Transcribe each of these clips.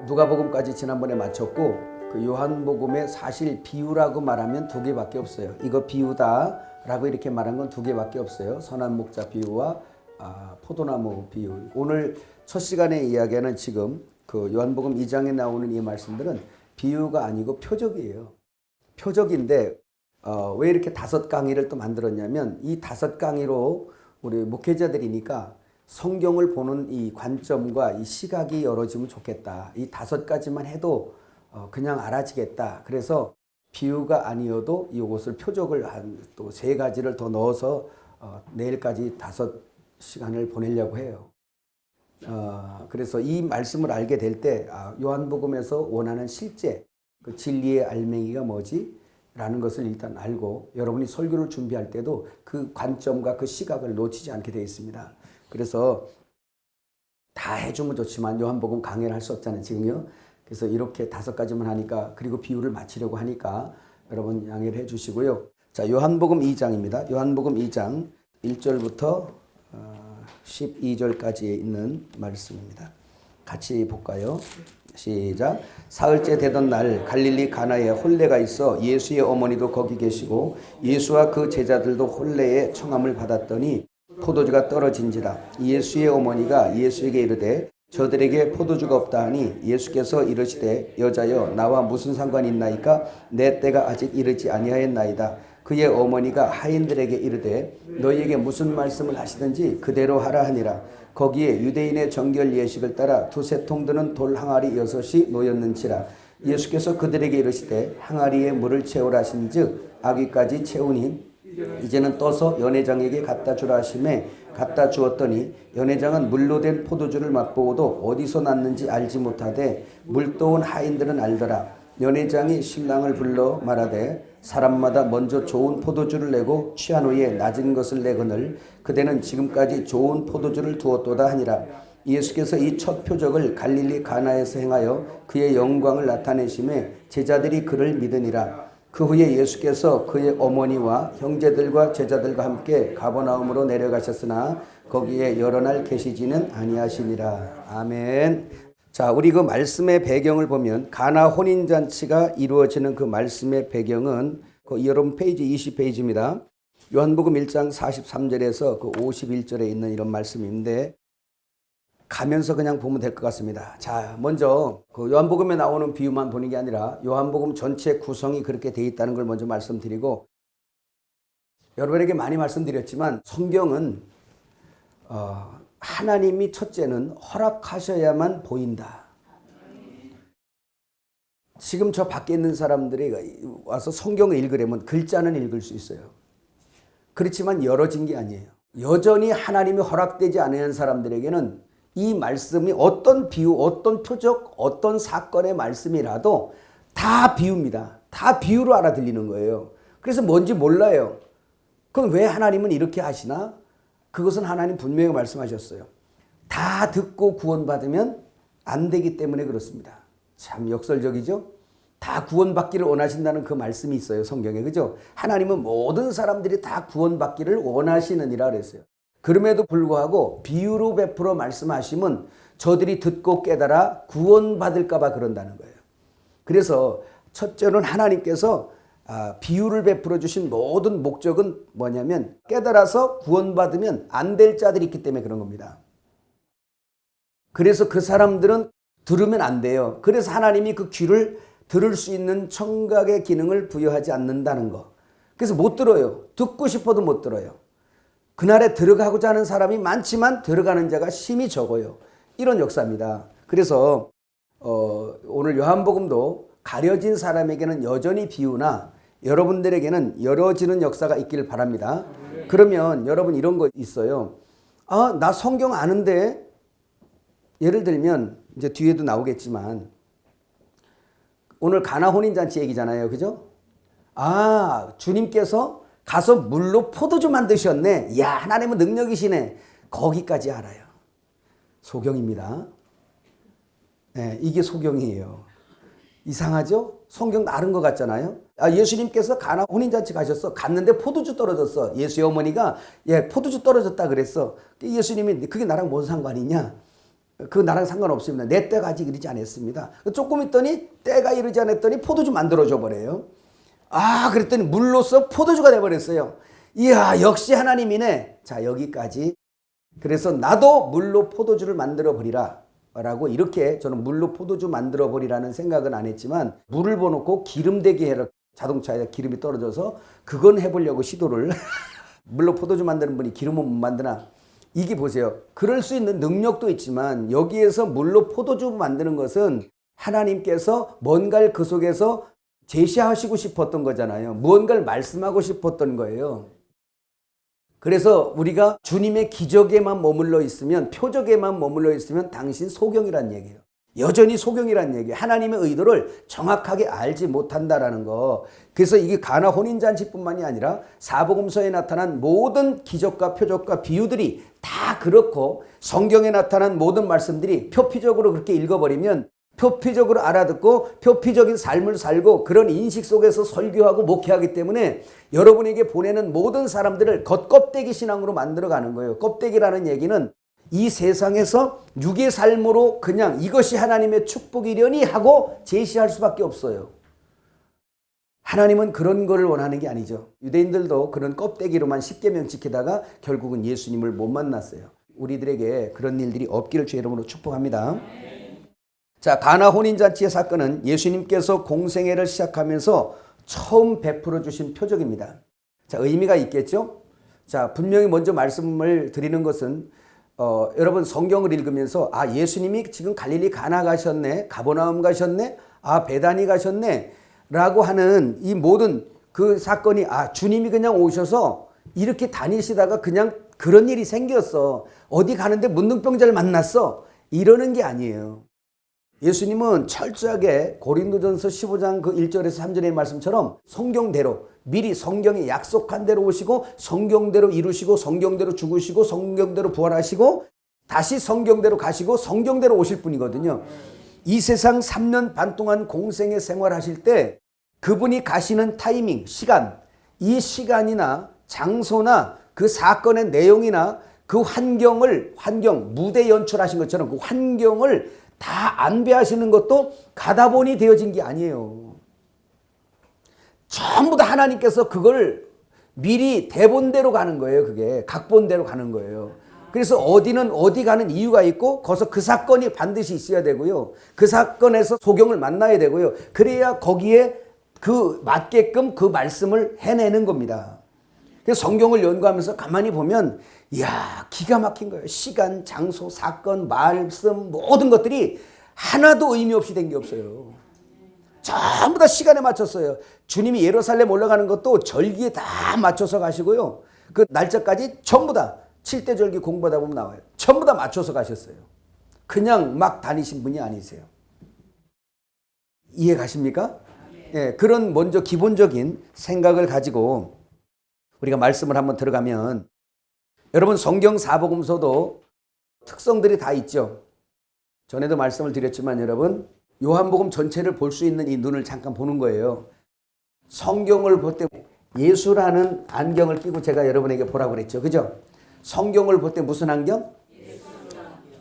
누가복음까지 지난번에 마쳤고 그 요한복음의 사실 비유라고 말하면 두 개밖에 없어요. 이거 비유다라고 이렇게 말한 건 두 개밖에 없어요. 선한 목자 비유와 포도나무 비유. 오늘 첫 시간에 이야기하는 지금 그 요한복음 2장에 나오는 이 말씀들은 비유가 아니고 표적이에요. 표적인데 왜 이렇게 5강의를 또 만들었냐면 이 5강의로 우리 목회자들이니까 성경을 보는 이 관점과 이 시각이 열어지면 좋겠다. 이 5가지만 해도 그냥 알아지겠다. 그래서 비유가 아니어도 이것을 표적을 한 또 3가지를 더 넣어서 내일까지 5시간을 보내려고 해요. 그래서 이 말씀을 알게 될 때 요한복음에서 원하는 실제 그 진리의 알맹이가 뭐지? 라는 것을 일단 알고 여러분이 설교를 준비할 때도 그 관점과 그 시각을 놓치지 않게 되어 있습니다. 그래서 다 해주면 좋지만 요한복음 강의를 할 수 없잖아요, 지금요. 그래서 이렇게 5가지만 하니까 그리고 비유를 마치려고 하니까 여러분 양해를 해주시고요. 자, 요한복음 2장입니다. 요한복음 2장 1절부터 12절까지 있는 말씀입니다. 같이 볼까요? 시작. 사흘째 되던 날 갈릴리 가나에 혼례가 있어 예수의 어머니도 거기 계시고 예수와 그 제자들도 혼례의 청함을 받았더니 포도주가 떨어진지라. 예수의 어머니가 예수에게 이르되 저들에게 포도주가 없다 하니 예수께서 이르시되 여자여 나와 무슨 상관이 있나이까 내 때가 아직 이르지 아니하였나이다. 그의 어머니가 하인들에게 이르되 너희에게 무슨 말씀을 하시든지 그대로 하라 하니라. 거기에 유대인의 정결 예식을 따라 2-3통 드는 돌 항아리 6이 놓였는지라. 예수께서 그들에게 이르시되 항아리에 물을 채우라 하신즉 아귀까지 채우니 이제는 떠서 연회장에게 갖다 주라 하시매 갖다 주었더니 연회장은 물로 된 포도주를 맛보고도 어디서 났는지 알지 못하되 물떠온 하인들은 알더라. 연회장이 신랑을 불러 말하되 사람마다 먼저 좋은 포도주를 내고 취한 후에 낮은 것을 내거늘 그대는 지금까지 좋은 포도주를 두었도다 하니라. 예수께서 이 첫 표적을 갈릴리 가나에서 행하여 그의 영광을 나타내심에 제자들이 그를 믿으니라. 그 후에 예수께서 그의 어머니와 형제들과 제자들과 함께 가버나움으로 내려가셨으나 거기에 여러 날 계시지는 아니하시니라. 아멘. 자, 우리 그 말씀의 배경을 보면 가나 혼인잔치가 이루어지는 그 말씀의 배경은 여러분 페이지 20페이지입니다. 요한복음 1장 43절에서 그 51절에 있는 이런 말씀인데 가면서 그냥 보면 될 것 같습니다. 자, 먼저 그 요한복음에 나오는 비유만 보는 게 아니라 요한복음 전체 구성이 그렇게 돼 있다는 걸 먼저 말씀드리고 여러분에게 많이 말씀드렸지만 성경은 하나님이 첫째는 허락하셔야만 보인다. 지금 저 밖에 있는 사람들이 와서 성경을 읽으려면 글자는 읽을 수 있어요. 그렇지만 열어진 게 아니에요. 여전히 하나님이 허락되지 않은 사람들에게는 이 말씀이 어떤 비유, 어떤 표적, 어떤 사건의 말씀이라도 다 비유입니다. 다 비유로 알아들리는 거예요. 그래서 뭔지 몰라요. 그럼 왜 하나님은 이렇게 하시나? 그것은 하나님 분명히 말씀하셨어요. 다 듣고 구원받으면 안 되기 때문에 그렇습니다. 참 역설적이죠? 다 구원받기를 원하신다는 그 말씀이 있어요, 성경에. 그죠? 하나님은 모든 사람들이 다 구원받기를 원하시느니라 그랬어요. 그럼에도 불구하고 비유로 베풀어 말씀하시면 저들이 듣고 깨달아 구원받을까 봐 그런다는 거예요. 그래서 첫째는 하나님께서 비유를 베풀어 주신 모든 목적은 뭐냐면 깨달아서 구원받으면 안 될 자들이 있기 때문에 그런 겁니다. 그래서 그 사람들은 들으면 안 돼요. 그래서 하나님이 그 귀를 들을 수 있는 청각의 기능을 부여하지 않는다는 거. 그래서 못 들어요. 듣고 싶어도 못 들어요. 그날에 들어가고자 하는 사람이 많지만 들어가는 자가 심히 적어요. 이런 역사입니다. 그래서 오늘 요한복음도 가려진 사람에게는 여전히 비유나 여러분들에게는 열어지는 역사가 있기를 바랍니다. 그러면 여러분 이런 거 있어요. 나 성경 아는데 예를 들면 이제 뒤에도 나오겠지만 오늘 가나 혼인잔치 얘기잖아요. 그죠? 주님께서 가서 물로 포도주 만드셨네. 이야, 하나님은 능력이시네. 거기까지 알아요. 소경입니다. 네, 이게 소경이에요. 이상하죠? 성경 아는 것 같잖아요. 예수님께서 가나 혼인잔치 가셨어. 갔는데 포도주 떨어졌어. 예수의 어머니가 포도주 떨어졌다 그랬어. 예수님이 그게 나랑 뭔 상관이냐? 그 나랑 상관없습니다. 내 때가 아직 이르지 않았습니다. 조금 있더니 때가 이르지 않았더니 포도주 만들어줘 버려요. 아, 그랬더니 물로써 포도주가 돼버렸어요. 이야, 역시 하나님이네. 자, 여기까지. 그래서 나도 물로 포도주를 만들어 버리라 라고, 이렇게 저는 물로 포도주 만들어 버리라는 생각은 안 했지만, 물을 부어놓고 기름 되게 해라. 자동차에 기름이 떨어져서 그건 해보려고 시도를. 물로 포도주 만드는 분이 기름은 못 만드나. 이게 보세요. 그럴 수 있는 능력도 있지만 여기에서 물로 포도주 만드는 것은 하나님께서 뭔가를 그 속에서 제시하시고 싶었던 거잖아요. 무언가를 말씀하고 싶었던 거예요. 그래서 우리가 주님의 기적에만 머물러 있으면, 표적에만 머물러 있으면 당신 소경이란 얘기예요. 여전히 소경이란 얘기예요. 하나님의 의도를 정확하게 알지 못한다라는 거. 그래서 이게 가나 혼인잔치뿐만이 아니라 사복음서에 나타난 모든 기적과 표적과 비유들이 다 그렇고, 성경에 나타난 모든 말씀들이 표피적으로 그렇게 읽어버리면 표피적으로 알아듣고 표피적인 삶을 살고 그런 인식 속에서 설교하고 목회하기 때문에 여러분에게 보내는 모든 사람들을 겉껍데기 신앙으로 만들어가는 거예요. 껍데기라는 얘기는 이 세상에서 육의 삶으로 그냥 이것이 하나님의 축복이려니 하고 제시할 수밖에 없어요. 하나님은 그런 거를 원하는 게 아니죠. 유대인들도 그런 껍데기로만 십계명 지키다가 결국은 예수님을 못 만났어요. 우리들에게 그런 일들이 없기를 주의 이름으로 축복합니다. 자, 가나 혼인잔치의 사건은 예수님께서 공생애를 시작하면서 처음 베풀어 주신 표적입니다. 자, 의미가 있겠죠? 자, 분명히 먼저 말씀을 드리는 것은 여러분 성경을 읽으면서 예수님이 지금 갈릴리 가나 가셨네, 가버나움 가셨네, 베다니 가셨네 라고 하는 이 모든 그 사건이 주님이 그냥 오셔서 이렇게 다니시다가 그냥 그런 일이 생겼어, 어디 가는데 문둥병자를 만났어, 이러는 게 아니에요. 예수님은 철저하게 고린도전서 15장 그 1절에서 3절의 말씀처럼 성경대로, 미리 성경에 약속한 대로 오시고 성경대로 이루시고 성경대로 죽으시고 성경대로 부활하시고 다시 성경대로 가시고 성경대로 오실 분이거든요. 이 세상 3년 반 동안 공생의 생활하실 때 그분이 가시는 타이밍, 시간, 이 시간이나 장소나 그 사건의 내용이나 그 환경, 무대 연출하신 것처럼 그 환경을 다 안배하시는 것도 가다 보니 되어진 게 아니에요. 전부 다 하나님께서 그걸 미리 대본대로 가는 거예요. 그게 각본대로 가는 거예요. 그래서 어디는 어디 가는 이유가 있고 거기서 그 사건이 반드시 있어야 되고요. 그 사건에서 소경을 만나야 되고요. 그래야 거기에 그 맞게끔 그 말씀을 해내는 겁니다. 그래서 성경을 연구하면서 가만히 보면 이야, 기가 막힌 거예요. 시간, 장소, 사건, 말씀 모든 것들이 하나도 의미 없이 된 게 없어요. 전부 다 시간에 맞췄어요. 주님이 예루살렘 올라가는 것도 절기에 다 맞춰서 가시고요. 그 날짜까지 전부 다 7대 절기 공부하다 보면 나와요. 전부 다 맞춰서 가셨어요. 그냥 막 다니신 분이 아니세요. 이해 가십니까? 예, 그런 먼저 기본적인 생각을 가지고 우리가 말씀을 한번 들어가면, 여러분 성경 사복음서도 특성들이 다 있죠. 전에도 말씀을 드렸지만 여러분 요한복음 전체를 볼 수 있는 이 눈을 잠깐 보는 거예요. 성경을 볼 때 예수라는 안경을 끼고 제가 여러분에게 보라고 그랬죠. 그죠? 성경을 볼 때 무슨 안경?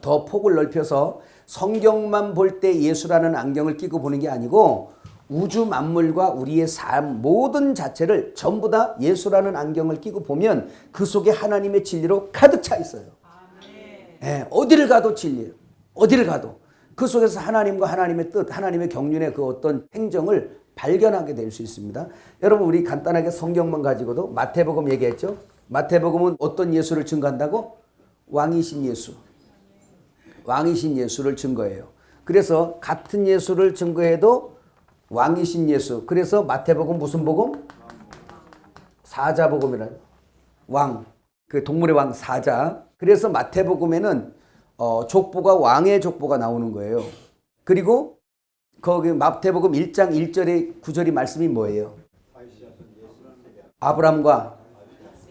더 폭을 넓혀서 성경만 볼 때 예수라는 안경을 끼고 보는 게 아니고 우주 만물과 우리의 삶 모든 자체를 전부 다 예수라는 안경을 끼고 보면 그 속에 하나님의 진리로 가득 차 있어요. 예, 어디를 가도 진리예요. 어디를 가도 그 속에서 하나님과 하나님의 뜻, 하나님의 경륜의 그 어떤 행정을 발견하게 될 수 있습니다. 여러분 우리 간단하게 성경만 가지고도 마태복음 얘기했죠. 마태복음은 어떤 예수를 증거한다고? 왕이신 예수. 왕이신 예수를 증거해요. 그래서 같은 예수를 증거해도 왕이신 예수. 그래서 마태복음 무슨 복음? 사자복음이라는 왕. 그 동물의 왕 사자. 그래서 마태복음에는 족보가 왕의 족보가 나오는 거예요. 그리고 거기 마태복음 1장 1절의 9절의 말씀이 뭐예요? 아브람과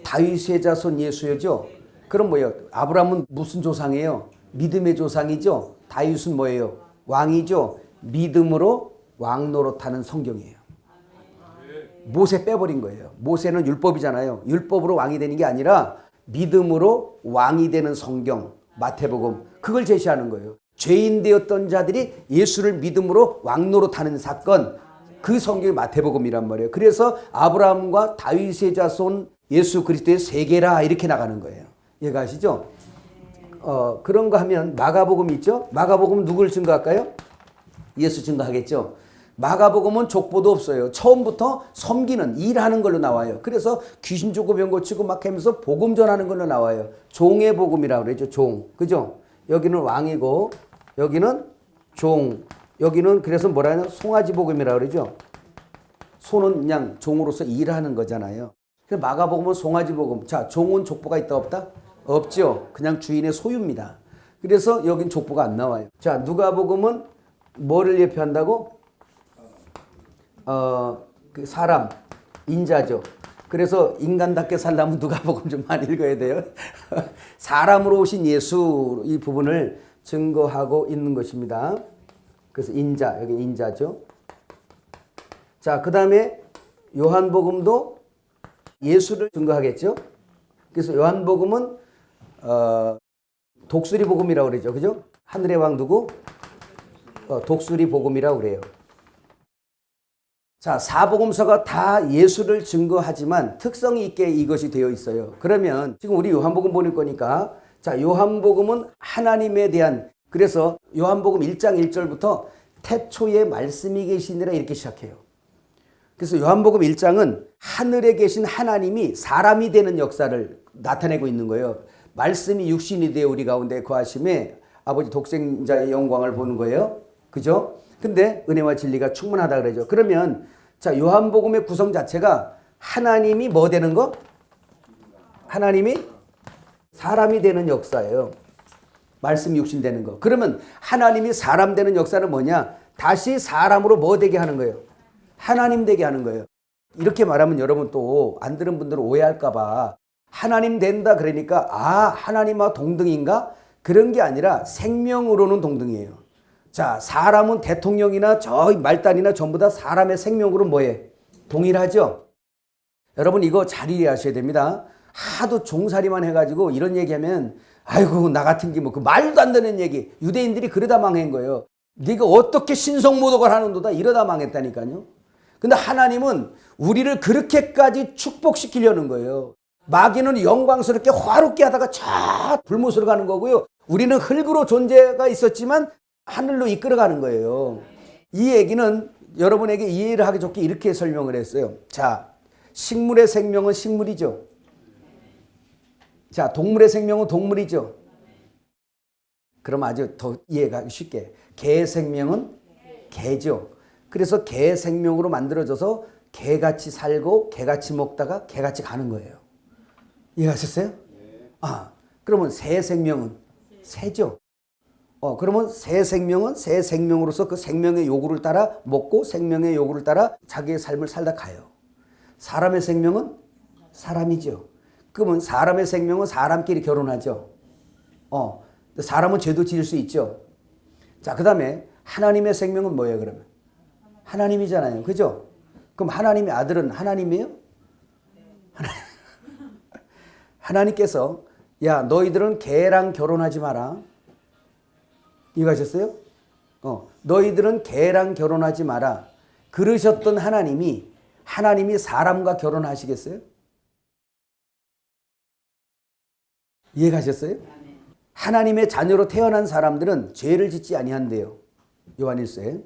다윗의 자손 예수죠. 그럼 뭐예요? 아브람은 무슨 조상이에요? 믿음의 조상이죠. 다윗은 뭐예요? 왕이죠. 믿음으로 왕 노릇하는 성경이에요. 모세 빼버린 거예요. 모세는 율법이잖아요. 율법으로 왕이 되는 게 아니라 믿음으로 왕이 되는 성경, 마태복음, 그걸 제시하는 거예요. 죄인 되었던 자들이 예수를 믿음으로 왕 노릇하는 사건, 그 성경이 마태복음이란 말이에요. 그래서 아브라함과 다윗의 자손 예수 그리스도의 세계라 이렇게 나가는 거예요. 이해가시죠? 그런 거 하면 마가복음 있죠? 마가복음 누굴 증거할까요? 예수 증거하겠죠? 마가복음은 족보도 없어요. 처음부터 섬기는 일하는 걸로 나와요. 그래서 귀신 쫓고 병 고치고 막 하면서 복음 전하는 걸로 나와요. 종의 복음이라고 그러죠. 종. 그죠? 여기는 왕이고 여기는 종. 여기는 그래서 뭐라 하냐? 송아지 복음이라고 그러죠. 소는 그냥 종으로서 일하는 거잖아요. 그래서 마가복음은 송아지 복음. 자, 종은 족보가 있다 없다? 없죠. 그냥 주인의 소유입니다. 그래서 여긴 족보가 안 나와요. 자, 누가복음은 뭐를 예표한다고? 그 사람, 인자죠. 그래서 인간답게 살려면 누가복음 좀 많이 읽어야 돼요. 사람으로 오신 예수 이 부분을 증거하고 있는 것입니다. 그래서 인자, 여기 인자죠. 자, 그 다음에 요한복음도 예수를 증거하겠죠. 그래서 요한복음은 독수리 복음이라고 그러죠. 그죠? 하늘의 왕 누구? 독수리 복음이라고 그래요. 자, 사복음서가 다 예수를 증거하지만 특성이 있게 이것이 되어 있어요. 그러면 지금 우리 요한복음 보낼 거니까 자, 요한복음은 하나님에 대한 그래서 요한복음 1장 1절부터 태초에 말씀이 계시니라 이렇게 시작해요. 그래서 요한복음 1장은 하늘에 계신 하나님이 사람이 되는 역사를 나타내고 있는 거예요. 말씀이 육신이 되어 우리 가운데 거하심에 아버지 독생자의 영광을 보는 거예요. 그죠? 근데 은혜와 진리가 충만하다 그러죠. 그러면 자, 요한복음의 구성 자체가 하나님이 뭐 되는 거? 하나님이 사람이 되는 역사예요. 말씀 육신 되는 거. 그러면 하나님이 사람 되는 역사는 뭐냐? 다시 사람으로 뭐 되게 하는 거예요? 하나님 되게 하는 거예요. 이렇게 말하면 여러분 또 안 들은 분들은 오해할까 봐 하나님 된다 그러니까 하나님과 동등인가? 그런 게 아니라 생명으로는 동등이에요. 자, 사람은 대통령이나 저 말단이나 전부 다 사람의 생명으로 뭐해? 동일하죠? 여러분 이거 잘 이해하셔야 됩니다. 하도 종살이만 해가지고 이런 얘기하면 아이고 나 같은 게 뭐 그 말도 안 되는 얘기. 유대인들이 그러다 망한 거예요. 네가 어떻게 신성모독을 하는도다 이러다 망했다니까요. 근데 하나님은 우리를 그렇게까지 축복시키려는 거예요. 마귀는 영광스럽게 화롭게 하다가 쫙 불못으로 가는 거고요. 우리는 흙으로 존재가 있었지만 하늘로 이끌어가는 거예요. 이 얘기는 여러분에게 이해를 하기 좋게 이렇게 설명을 했어요. 자, 식물의 생명은 식물이죠. 자, 동물의 생명은 동물이죠. 그럼 아주 더 이해가 쉽게 개의 생명은 개죠. 그래서 개 생명으로 만들어져서 개같이 살고 개같이 먹다가 개같이 가는 거예요. 이해하셨어요? 그러면 새 생명은 새죠. 그러면 새 생명은 새 생명으로서 그 생명의 요구를 따라 먹고 생명의 요구를 따라 자기의 삶을 살다 가요. 사람의 생명은 사람이죠. 그러면 사람의 생명은 사람끼리 결혼하죠. 사람은 죄도 지을 수 있죠. 자, 그 다음에 하나님의 생명은 뭐예요, 그러면? 하나님이잖아요. 그죠? 그럼 하나님의 아들은 하나님이에요? 하나님께서 야, 너희들은 개랑 결혼하지 마라. 이거 하셨어요? 너희들은 개랑 결혼하지 마라. 그러셨던 하나님이 사람과 결혼하시겠어요? 이해가셨어요? 하나님의 자녀로 태어난 사람들은 죄를 짓지 아니한대요. 요한일서에.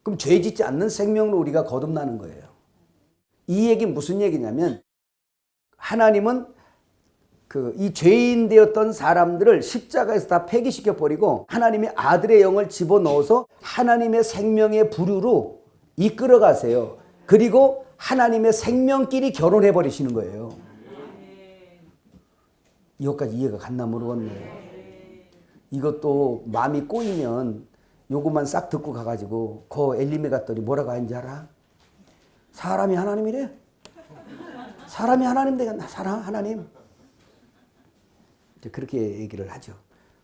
그럼 죄 짓지 않는 생명으로 우리가 거듭나는 거예요. 이 얘기 무슨 얘기냐면 하나님은 이 죄인 되었던 사람들을 십자가에서 다 폐기시켜 버리고 하나님의 아들의 영을 집어넣어서 하나님의 생명의 부류로 이끌어 가세요. 그리고 하나님의 생명끼리 결혼해 버리시는 거예요. 이것까지 이해가 갔나 모르겠네요. 이것도 마음이 꼬이면 요것만 싹 듣고 가가지고 엘림에 갔더니 뭐라고 하는지 알아? 사람이 하나님이래. 사람이 하나님 되겠나? 사람 하나님. 그렇게 얘기를 하죠.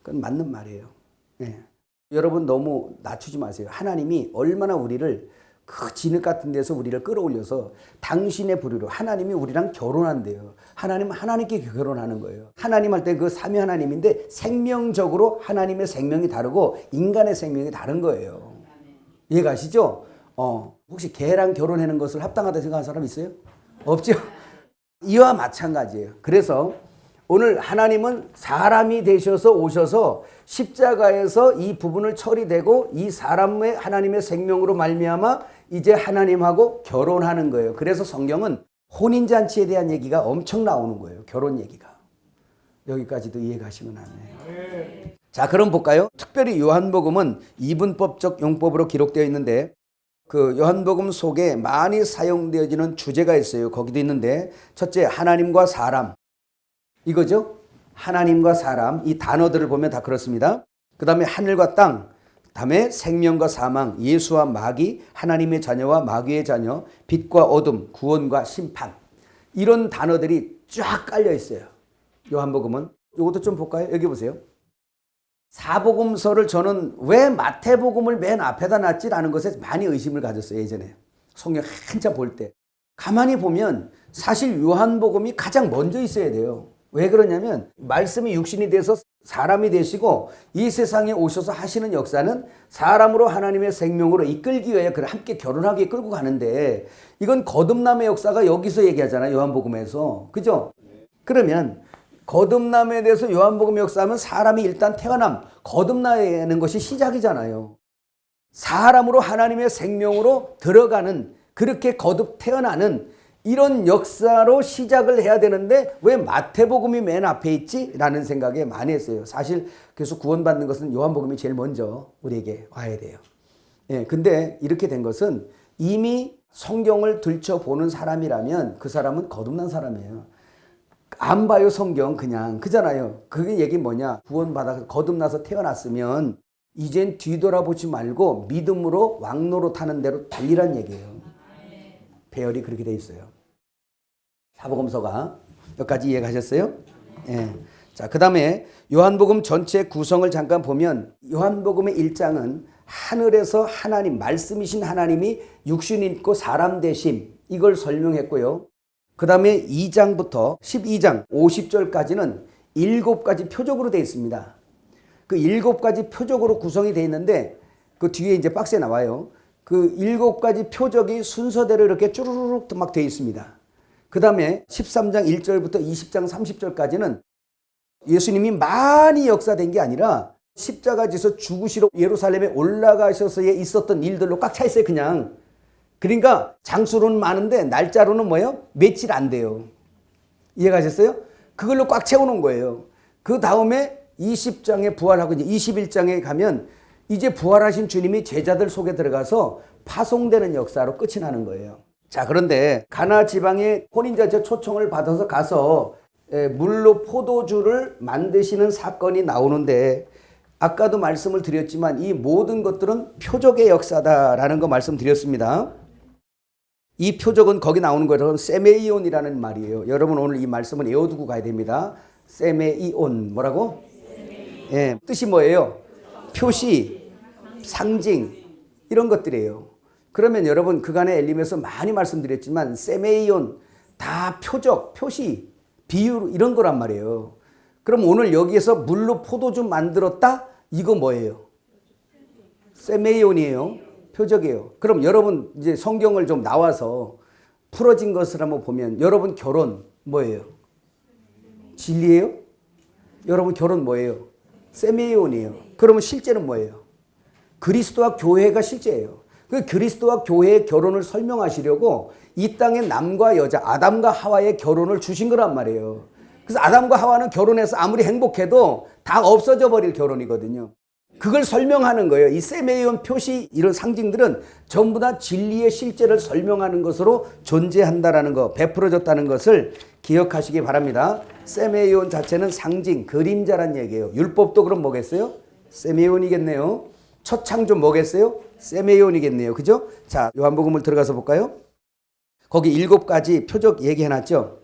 그건 맞는 말이에요. 네. 여러분 너무 낮추지 마세요. 하나님이 얼마나 우리를 그 진흙 같은 데서 우리를 끌어올려서 당신의 부류로 하나님이 우리랑 결혼한대요. 하나님은 하나님께 결혼하는 거예요. 하나님 할 때 그 삼위 하나님인데 생명적으로 하나님의 생명이 다르고 인간의 생명이 다른 거예요. 이해가시죠? 혹시 개랑 결혼하는 것을 합당하다 생각하는 사람 있어요? 없죠? 이와 마찬가지예요. 그래서 오늘 하나님은 사람이 되셔서 오셔서 십자가에서 이 부분을 처리되고 이 사람의 하나님의 생명으로 말미암아 이제 하나님하고 결혼하는 거예요. 그래서 성경은 혼인잔치에 대한 얘기가 엄청 나오는 거예요. 결혼 얘기가. 여기까지도 이해가시면 안 돼요. 자, 그럼 볼까요? 특별히 요한복음은 이분법적 용법으로 기록되어 있는데 그 요한복음 속에 많이 사용되어지는 주제가 있어요. 거기도 있는데 첫째, 하나님과 사람. 이거죠. 하나님과 사람, 이 단어들을 보면 다 그렇습니다. 그 다음에 하늘과 땅, 그 다음에 생명과 사망, 예수와 마귀, 하나님의 자녀와 마귀의 자녀, 빛과 어둠, 구원과 심판. 이런 단어들이 쫙 깔려 있어요. 요한복음은. 이것도 좀 볼까요? 여기 보세요. 사복음서를 저는 왜 마태복음을 맨 앞에다 놨지라는 것에 많이 의심을 가졌어요. 예전에. 성경 한참 볼 때. 가만히 보면 사실 요한복음이 가장 먼저 있어야 돼요. 왜 그러냐면 말씀이 육신이 돼서 사람이 되시고 이 세상에 오셔서 하시는 역사는 사람으로 하나님의 생명으로 이끌기 위해 함께 결혼하게 끌고 가는데 이건 거듭남의 역사가 여기서 얘기하잖아요. 요한복음에서. 그죠? 그러면 거듭남에 대해서 요한복음 역사하면 사람이 일단 태어남, 거듭나는 것이 시작이잖아요. 사람으로 하나님의 생명으로 들어가는 그렇게 거듭 태어나는 이런 역사로 시작을 해야 되는데 왜 마태복음이 맨 앞에 있지? 라는 생각에 많이 했어요. 사실 그래서 구원받는 것은 요한복음이 제일 먼저 우리에게 와야 돼요. 근데 이렇게 된 것은 이미 성경을 들춰보는 사람이라면 그 사람은 거듭난 사람이에요. 안 봐요, 성경 그냥. 그잖아요. 그게 얘기 뭐냐? 구원받아 거듭나서 태어났으면 이젠 뒤돌아보지 말고 믿음으로 왕노로 타는 대로 달리란 얘기예요. 배열이 그렇게 돼 있어요. 사복음서가 여기까지 이해가셨어요? 예. 자, 그 다음에 요한복음 전체 구성을 잠깐 보면 요한복음의 1장은 하늘에서 하나님, 말씀이신 하나님이 육신 입고 사람 되심 이걸 설명했고요. 그 다음에 2장부터 12장 50절까지는 7가지 표적으로 되어 있습니다. 그 7가지 표적으로 구성이 되어 있는데 그 뒤에 이제 박스에 나와요. 그 7가지 표적이 순서대로 이렇게 쭈루룩 막 되어 있습니다. 그 다음에 13장 1절부터 20장 30절까지는 예수님이 많이 역사된 게 아니라 십자가지에서 죽으시러 예루살렘에 올라가셔서에 있었던 일들로 꽉 차 있어요. 그냥. 그러니까 장수로는 많은데 날짜로는 뭐예요? 며칠 안 돼요. 이해가셨어요? 그걸로 꽉 채워놓은 거예요. 그 다음에 20장에 부활하고 이제 21장에 가면 이제 부활하신 주님이 제자들 속에 들어가서 파송되는 역사로 끝이 나는 거예요. 자, 그런데 가나 지방에 혼인잔치 초청을 받아서 가서 물로 포도주를 만드시는 사건이 나오는데 아까도 말씀을 드렸지만 이 모든 것들은 표적의 역사다라는 거 말씀드렸습니다. 이 표적은 거기 나오는 거예요. 세메이온이라는 말이에요. 여러분 오늘 이 말씀은 외워두고 가야 됩니다. 세메이온 뭐라고? 예, 뜻이 뭐예요? 표시, 상징 이런 것들이에요. 그러면 여러분 그간의 엘림에서 많이 말씀드렸지만 세메이온 다 표적, 표시, 비유 이런 거란 말이에요. 그럼 오늘 여기에서 물로 포도주 만들었다? 이거 뭐예요? 세메이온이에요. 표적이에요. 그럼 여러분 이제 성경을 좀 나와서 풀어진 것을 한번 보면 여러분 결혼 뭐예요? 진리예요? 여러분 결혼 뭐예요? 세메이온이에요. 그러면 실제는 뭐예요? 그리스도와 교회가 실제예요. 그 그리스도와 교회의 결혼을 설명하시려고 이 땅의 남과 여자 아담과 하와의 결혼을 주신 거란 말이에요. 그래서 아담과 하와는 결혼해서 아무리 행복해도 다 없어져 버릴 결혼이거든요. 그걸 설명하는 거예요. 이 세메이온 표시 이런 상징들은 전부 다 진리의 실제를 설명하는 것으로 존재한다라는 거, 베풀어졌다는 것을 기억하시기 바랍니다. 세메이온 자체는 상징, 그림자란 얘기예요. 율법도 그럼 뭐겠어요? 세메이온이겠네요. 첫 창조 뭐겠어요? 세메이온이겠네요. 그죠? 자, 요한복음을 들어가서 볼까요? 거기 7가지 표적 얘기해놨죠.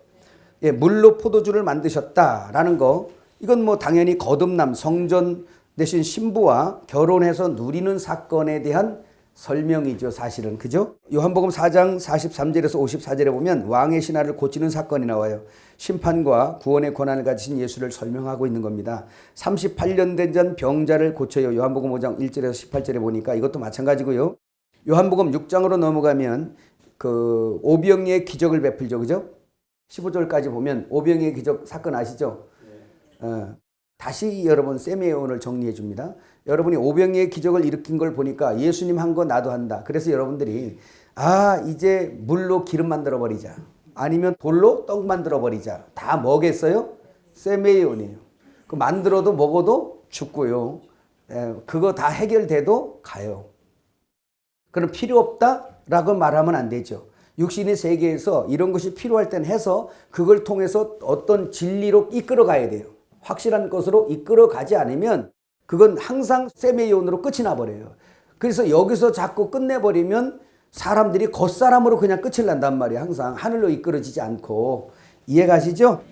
예, 물로 포도주를 만드셨다라는 거. 이건 뭐 당연히 거듭남, 성전 대신 신부와 결혼해서 누리는 사건에 대한 설명이죠, 사실은. 그죠? 요한복음 4장 43절에서 54절에 보면 왕의 신하를 고치는 사건이 나와요. 심판과 구원의 권한을 가지신 예수를 설명하고 있는 겁니다. 38년 된 전 병자를 고쳐요. 요한복음 5장 1절에서 18절에 보니까 이것도 마찬가지고요. 요한복음 6장으로 넘어가면 그 오병이의 기적을 베풀죠. 그죠? 15절까지 보면 오병이의 기적 사건 아시죠? 다시 여러분 세미온을 정리해 줍니다. 여러분이 오병이의 기적을 일으킨 걸 보니까 예수님 한 거 나도 한다. 그래서 여러분들이 이제 물로 기름 만들어 버리자. 아니면 돌로 떡 만들어 버리자. 다 뭐겠어요? 세미온이에요. 그 만들어도 먹어도 죽고요. 그거 다 해결돼도 가요. 그럼 필요 없다라고 말하면 안 되죠. 육신의 세계에서 이런 것이 필요할 땐 해서 그걸 통해서 어떤 진리로 이끌어 가야 돼요. 확실한 것으로 이끌어 가지 않으면 그건 항상 세미온으로 끝이 나버려요. 그래서 여기서 자꾸 끝내버리면 사람들이 겉사람으로 그냥 끝을 난단 말이에요. 항상 하늘로 이끌어지지 않고. 이해가시죠?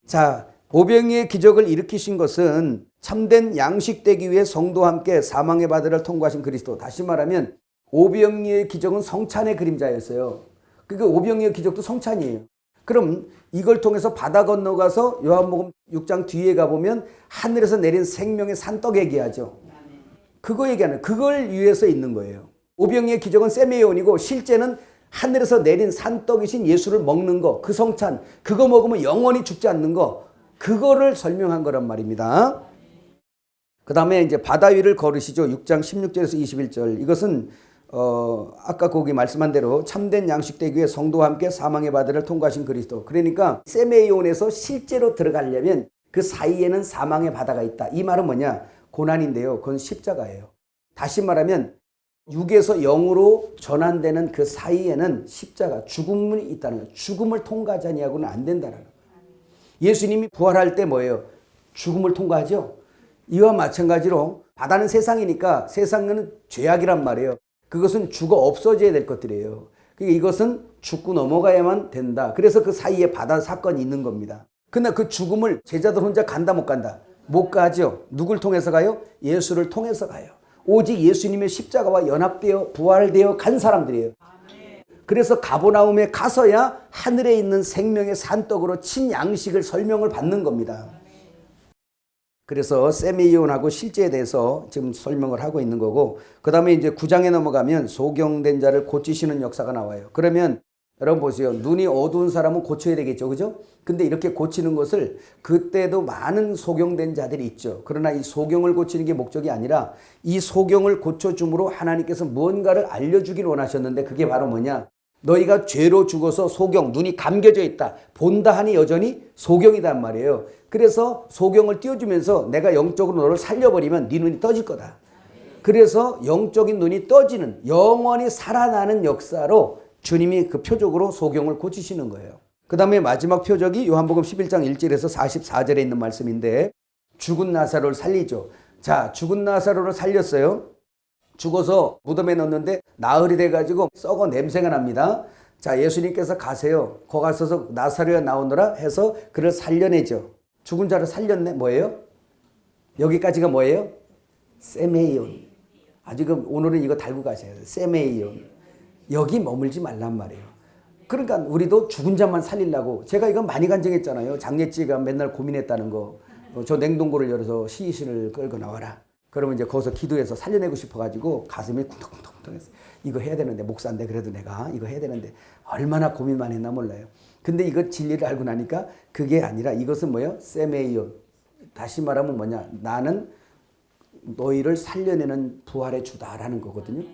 자, 오병이의 기적을 일으키신 것은 참된 양식되기 위해 성도와 함께 사망의 바다를 통과하신 그리스도. 다시 말하면 오병이의 기적은 성찬의 그림자였어요. 그러니까 오병이의 기적도 성찬이에요. 그럼 이걸 통해서 바다 건너가서 요한복음 6장 뒤에 가보면 하늘에서 내린 생명의 산떡 얘기하죠. 그거 얘기하는, 그걸 위해서 있는 거예요. 오병이의 기적은 세미온이고 실제는 하늘에서 내린 산떡이신 예수를 먹는 거, 그 성찬, 그거 먹으면 영원히 죽지 않는 거, 그거를 설명한 거란 말입니다. 그 다음에 이제 바다 위를 걸으시죠. 6장 16절에서 21절. 이것은 아까 거기 말씀한 대로 참된 양식되기 위해 성도와 함께 사망의 바다를 통과하신 그리스도. 그러니까 세메이온에서 실제로 들어가려면 그 사이에는 사망의 바다가 있다. 이 말은 뭐냐? 고난인데요. 그건 십자가예요. 다시 말하면 육에서 영으로 전환되는 그 사이에는 십자가, 죽음이 있다는 거예요. 죽음을 통과하지 아니하고는 안 된다는 거예요. 예수님이 부활할 때 뭐예요? 죽음을 통과하죠. 이와 마찬가지로 바다는 세상이니까 세상은 죄악이란 말이에요. 그것은 죽어 없어져야 될 것들이에요. 그러니까 이것은 죽고 넘어가야만 된다. 그래서 그 사이에 바다 사건이 있는 겁니다. 근데 그 죽음을 제자들 혼자 간다 못 간다? 못 가죠. 누굴 통해서 가요? 예수를 통해서 가요. 오직 예수님의 십자가와 연합되어 부활되어 간 사람들이에요. 그래서 가버나움에 가서야 하늘에 있는 생명의 산떡으로 친 양식을 설명을 받는 겁니다. 그래서 세미온하고 실제에 대해서 지금 설명을 하고 있는 거고, 그 다음에 이제 9장에 넘어가면 소경된 자를 고치시는 역사가 나와요. 그러면 여러분 보세요. 눈이 어두운 사람은 고쳐야 되겠죠. 그죠? 근데 이렇게 고치는 것을 그때도 많은 소경된 자들이 있죠. 그러나 이 소경을 고치는 게 목적이 아니라 이 소경을 고쳐줌으로 하나님께서 무언가를 알려주길 원하셨는데 그게 바로 뭐냐? 너희가 죄로 죽어서 소경, 눈이 감겨져 있다. 본다 하니 여전히 소경이단 말이에요. 그래서 소경을 띄워주면서 내가 영적으로 너를 살려버리면 네 눈이 떠질 거다. 그래서 영적인 눈이 떠지는, 영원히 살아나는 역사로 주님이 그 표적으로 소경을 고치시는 거예요. 그 다음에 마지막 표적이 요한복음 11장 1절에서 44절에 있는 말씀인데, 죽은 나사로를 살리죠. 자, 죽은 나사로를 살렸어요. 죽어서 무덤에 넣었는데 나흘이 돼가지고 썩어 냄새가 납니다. 자, 예수님께서 가세요. 거 가서서 나사로가 나오너라 해서 그를 살려내죠. 죽은 자를 살렸네. 뭐예요? 여기까지가 뭐예요? 세메이온. 지금 오늘은 이거 달고 가셔야 돼요. 세메이온. 여기 머물지 말란 말이에요. 그러니까 우리도 죽은 자만 살리려고, 제가 이건 많이 간증했잖아요. 장례지가 맨날 고민했다는 거. 저 냉동고를 열어서 시신을 끌고 나와라. 그러면 이제 거기서 기도해서 살려내고 싶어가지고 가슴이 쿵덕쿵덕쿵덕했어요. 이거 해야 되는데, 목사인데 그래도 내가 이거 해야 되는데 얼마나 고민만 했나 몰라요. 근데 이거 진리를 알고 나니까 그게 아니라 이것은 뭐예요? 세메이온. 다시 말하면 뭐냐? 나는 너희를 살려내는 부활의 주다라는 거거든요.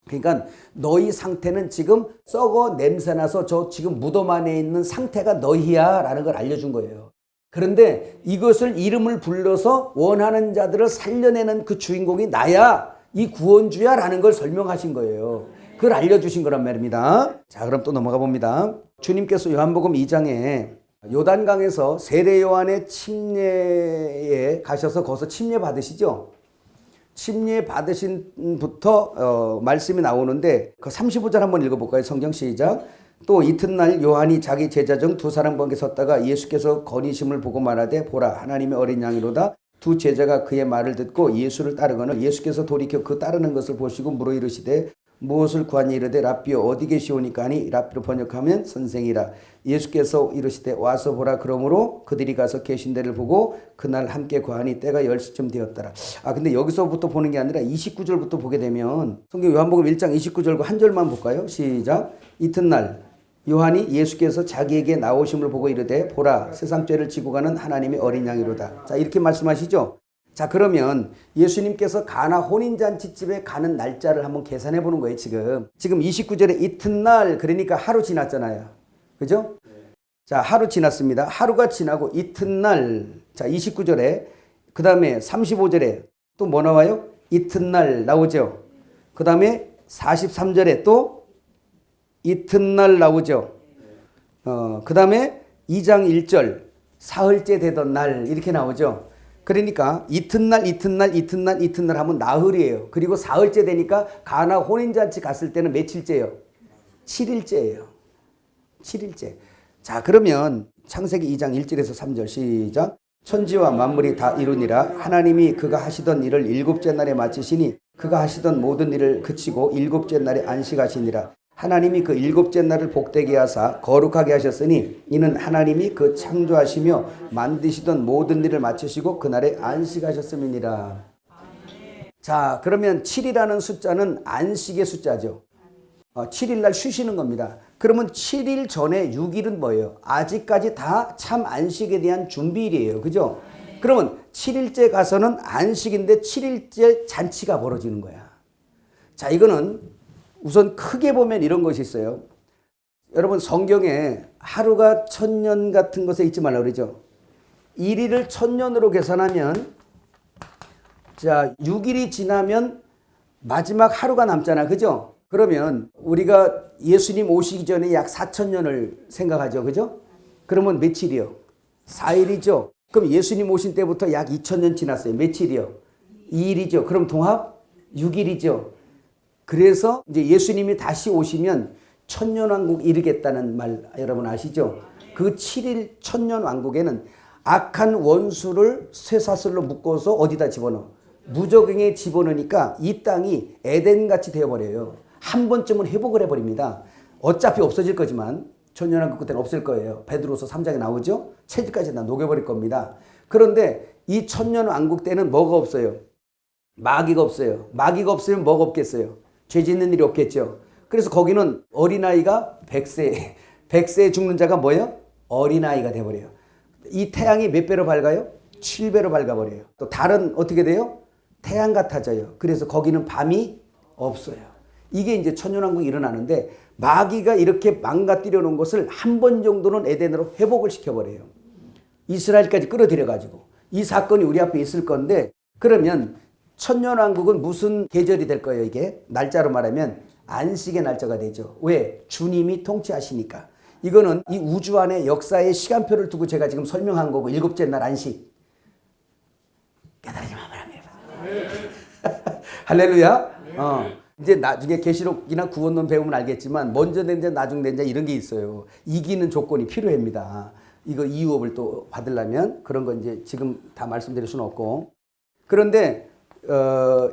그러니까 너희 상태는 지금 썩어 냄새나서 저 지금 무덤 안에 있는 상태가 너희야 라는 걸 알려준 거예요. 그런데 이것을 이름을 불러서 원하는 자들을 살려내는 그 주인공이 나야, 이 구원주야 라는 걸 설명하신 거예요. 그걸 알려주신 거란 말입니다. 자, 그럼 또 넘어가 봅니다. 주님께서 요한복음 2장에 요단강에서 세례 요한의 침례에 가셔서 거기서 침례 받으시죠. 침례 받으신부터 말씀이 나오는데 그 35절 한번 읽어볼까요? 성경 시작. 또 이튿날 요한이 자기 제자 중 두 사람과 함께 섰다가 예수께서 거니심을 보고 말하되 보라 하나님의 어린 양이로다 두 제자가 그의 말을 듣고 예수를 따르거늘 예수께서 돌이켜 그 따르는 것을 보시고 물어 이르시되 무엇을 구하니 이르되 랍비여 어디 계시오니까 하니 랍비로 번역하면 선생이라. 예수께서 이르시되 와서 보라. 그러므로 그들이 가서 계신 데를 보고 그날 함께 구하니 때가 10시쯤 되었더라. 근데 여기서부터 보는 게 아니라 29절부터 보게 되면 성경 요한복음 1장 29절과 한 절만 볼까요? 시작. 이튿날 요한이 예수께서 자기에게 나오심을 보고 이르되 보라 세상 죄를 지고 가는 하나님의 어린 양이로다. 자, 이렇게 말씀하시죠. 자, 그러면 예수님께서 가나 혼인잔치집에 가는 날짜를 한번 계산해 보는 거예요. 지금 29절에 이튿날 그러니까 하루 지났잖아요. 그죠? 자, 하루 지났습니다. 하루가 지나고 이튿날. 자, 29절에 그 다음에 35절에 또 뭐 나와요? 이튿날 나오죠. 그 다음에 43절에 또 이튿날 나오죠. 그 다음에 2장 1절 사흘째 되던 날 이렇게 나오죠. 그러니까 이튿날 하면 나흘이에요. 그리고 사흘째 되니까 가나 혼인잔치 갔을 때는 며칠째예요? 7일째예요. 7일째. 자, 그러면 창세기 2장 1절에서 3절 시작. 천지와 만물이 다 이루니라. 하나님이 그가 하시던 일을 일곱째 날에 마치시니 그가 하시던 모든 일을 그치고 일곱째 날에 안식하시니라. 하나님이 그 일곱째 날을 복되게 하사 거룩하게 하셨으니 이는 하나님이 그 창조하시며 만드시던 모든 일을 마치시고 그날에 안식하셨음이니라. 자, 그러면 7이라는 숫자는 안식의 숫자죠. 7일 날 쉬시는 겁니다. 그러면 7일 전에 6일은 뭐예요? 아직까지 다 참 안식에 대한 준비일이에요. 그죠? 그러면 7일째 가서는 안식인데 7일째 잔치가 벌어지는 거야. 자, 이거는 우선 크게 보면 이런 것이 있어요. 여러분 성경에 하루가 1000년 같은 것에 잊지 말라고 그러죠. 1일을 1000년으로 계산하면 자 6일이 지나면 마지막 하루가 남잖아. 그죠? 그러면 우리가 예수님 오시기 전에 약 4000년을 생각하죠. 그죠? 그러면 며칠이요? 4일이죠. 그럼 예수님 오신 때부터 약 2000년 지났어요. 며칠이요? 2일이죠. 그럼 동합 6일이죠. 그래서 이제 예수님이 다시 오시면 천년왕국 이르겠다는 말 여러분 아시죠? 그 7일 천년왕국에는 악한 원수를 쇠사슬로 묶어서 어디다 집어넣어? 무적행에 집어넣으니까 이 땅이 에덴같이 되어버려요. 한 번쯤은 회복을 해버립니다. 어차피 없어질 거지만 천년왕국 그때는 없을 거예요. 베드로서 3장에 나오죠? 체질까지 다 녹여버릴 겁니다. 그런데 이 천년왕국 때는 뭐가 없어요? 마귀가 없어요. 마귀가 없으면 뭐가 없겠어요? 죄 짓는 일이 없겠죠. 그래서 거기는 어린아이가 100세에 죽는 자가 뭐예요? 어린아이가 돼버려요. 이 태양이 몇 배로 밝아요? 7배로 밝아버려요. 또 달은 어떻게 돼요? 태양 같아져요. 그래서 거기는 밤이 없어요. 이게 이제 천년왕국이 일어나는데 마귀가 이렇게 망가뜨려 놓은 것을 한 번 정도는 에덴으로 회복을 시켜버려요. 이스라엘까지 끌어들여가지고 이 사건이 우리 앞에 있을 건데 그러면 천년왕국은 무슨 계절이 될 거예요? 이게 날짜로 말하면 안식의 날짜가 되죠. 왜? 주님이 통치하시니까. 이거는 이 우주 안에 역사의 시간표를 두고 제가 지금 설명한 거고 일곱째 날 안식. 깨달으시면 합니다. 할렐루야. 이제 나중에 계시록이나 구원론 배우면 알겠지만 먼저 된 자 나중 된 자 이런 게 있어요. 이기는 조건이 필요합니다. 이거 이유업을 또 받으려면 그런 건 이제 지금 다 말씀드릴 수는 없고. 그런데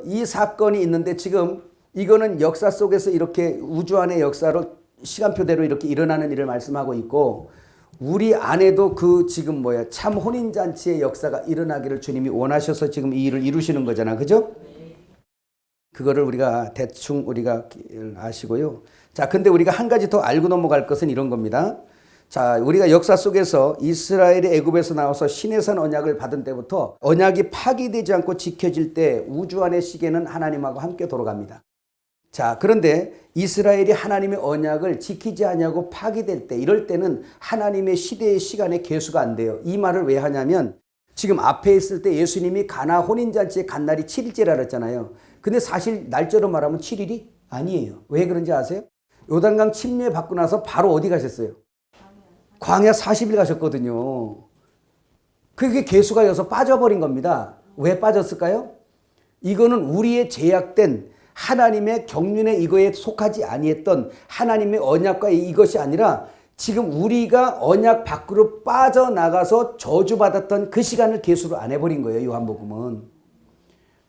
이 사건이 있는데 지금 이거는 역사 속에서 이렇게 우주 안의 역사로 시간표대로 이렇게 일어나는 일을 말씀하고 있고 우리 안에도 그 지금 참 혼인잔치의 역사가 일어나기를 주님이 원하셔서 지금 이 일을 이루시는 거잖아. 그죠? 그거를 우리가 대충 우리가 아시고요. 자, 근데 우리가 한 가지 더 알고 넘어갈 것은 이런 겁니다. 자, 우리가 역사 속에서 이스라엘이 애굽에서 나와서 시내산 언약을 받은 때부터 언약이 파기되지 않고 지켜질 때 우주 안의 시계는 하나님하고 함께 돌아갑니다. 자, 그런데 이스라엘이 하나님의 언약을 지키지 않냐고 파기될 때 이럴 때는 하나님의 시대의 시간에 계수가 안 돼요. 이 말을 왜 하냐면 지금 앞에 있을 때 예수님이 가나 혼인잔치에 간 날이 7일째라 그랬잖아요. 근데 사실 날짜로 말하면 7일이 아니에요. 왜 그런지 아세요? 요단강 침례 받고 나서 바로 어디 가셨어요? 광야 40일 가셨거든요. 그게 계수가 여서 빠져버린 겁니다. 왜 빠졌을까요? 이거는 우리의 제약된 하나님의 경륜에 이거에 속하지 아니했던 하나님의 언약과 이것이 아니라 지금 우리가 언약 밖으로 빠져나가서 저주받았던 그 시간을 계수를 안 해버린 거예요. 요한복음은.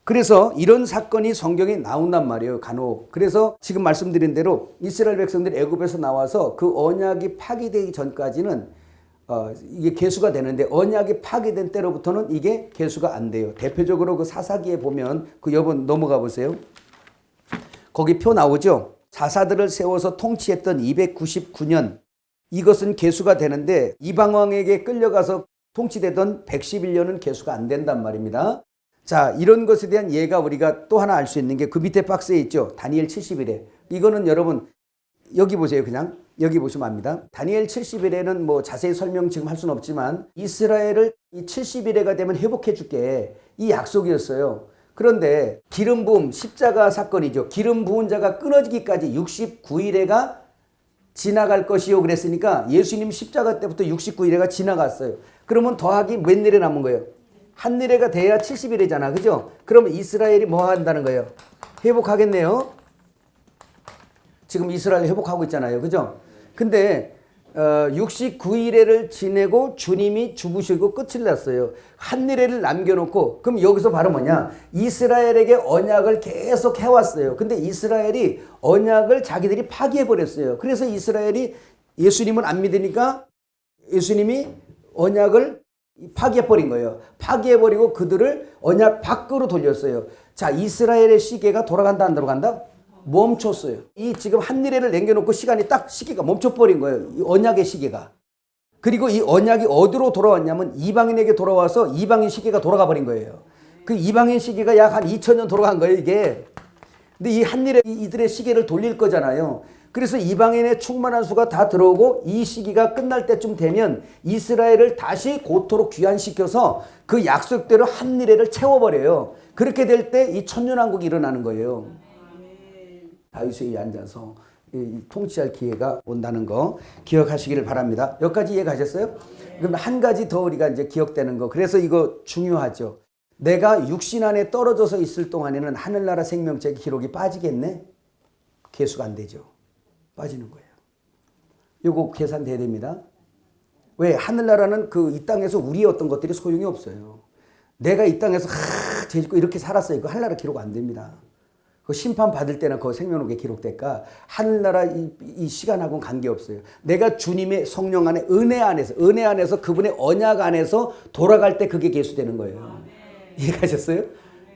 그래서 이런 사건이 성경에 나온단 말이에요. 간혹. 그래서 지금 말씀드린 대로 이스라엘 백성들이 애굽에서 나와서 그 언약이 파기되기 전까지는 이게 계수가 되는데 언약이 파기된 때로부터는 이게 계수가 안 돼요. 대표적으로 그 사사기에 보면 그 여러분 넘어가 보세요. 거기 표 나오죠. 사사들을 세워서 통치했던 299년 이것은 계수가 되는데 이방 왕에게 끌려가서 통치되던 111년은 계수가 안 된단 말입니다. 자, 이런 것에 대한 예가 우리가 또 하나 알 수 있는 게 그 밑에 박스에 있죠. 다니엘 70일에. 이거는 여러분 여기 보세요. 그냥 여기 보시면 압니다. 다니엘 70일에는 뭐 자세히 설명 지금 할 수는 없지만 이스라엘을 이 70일에가 되면 회복해 줄게. 이 약속이었어요. 그런데 기름 부음 십자가 사건이죠. 기름 부은 자가 끊어지기까지 69일에가 지나갈 것이요 그랬으니까 예수님 십자가 때부터 69일에가 지나갔어요. 그러면 더하기 몇 일에 남은 거예요? 한 일에가 돼야 70일이잖아. 그죠? 그러면 이스라엘이 뭐 한다는 거예요? 회복하겠네요. 지금 이스라엘 회복하고 있잖아요. 그죠? 근데 69일에를 지내고 주님이 죽으시고 끝을 났어요. 한 일에를 남겨놓고 그럼 여기서 바로 뭐냐? 이스라엘에게 언약을 계속 해왔어요. 근데 이스라엘이 언약을 자기들이 파기해버렸어요. 그래서 이스라엘이 예수님을 안 믿으니까 예수님이 언약을 파기해버린 거예요. 파기해버리고 그들을 언약 밖으로 돌렸어요. 자, 이스라엘의 시계가 돌아간다 안 돌아간다? 멈췄어요. 이 지금 한 일에를 남겨놓고 시간이 딱 시계가 멈춰버린 거예요. 이 언약의 시계가. 그리고 이 언약이 어디로 돌아왔냐면 이방인에게 돌아와서 이방인 시계가 돌아가 버린 거예요. 그 이방인 시계가 약 한 2000년 돌아간 거예요, 이게. 근데 이 한 일에 이들의 시계를 돌릴 거잖아요. 그래서 이방인의 충만한 수가 다 들어오고 이 시기가 끝날 때쯤 되면 이스라엘을 다시 고토록 귀환시켜서 그 약속대로 한 일회를 채워버려요. 그렇게 될 때 이 천년왕국이 일어나는 거예요. 다윗의 위에 앉아서 통치할 기회가 온다는 거 기억하시기를 바랍니다. 여기까지 이해가셨어요? 그럼 한 가지 더 우리가 이제 기억되는 거. 그래서 이거 중요하죠. 내가 육신 안에 떨어져서 있을 동안에는 하늘나라 생명책 기록이 빠지겠네? 계수가 안 되죠. 빠지는 거예요. 요거 계산돼야 됩니다. 왜? 하늘나라는 그 이 땅에서 우리의 어떤 것들이 소용이 없어요. 내가 이 땅에서 죄짓고 이렇게 살았어요. 그 하늘나라 기록 안 됩니다. 그 심판 받을 때는 그 생명록에 기록될까? 하늘나라 이 시간하고는 관계없어요. 내가 주님의 성령 안에 은혜 안에서 그분의 언약 안에서 돌아갈 때 그게 계수되는 거예요. 이해가셨어요?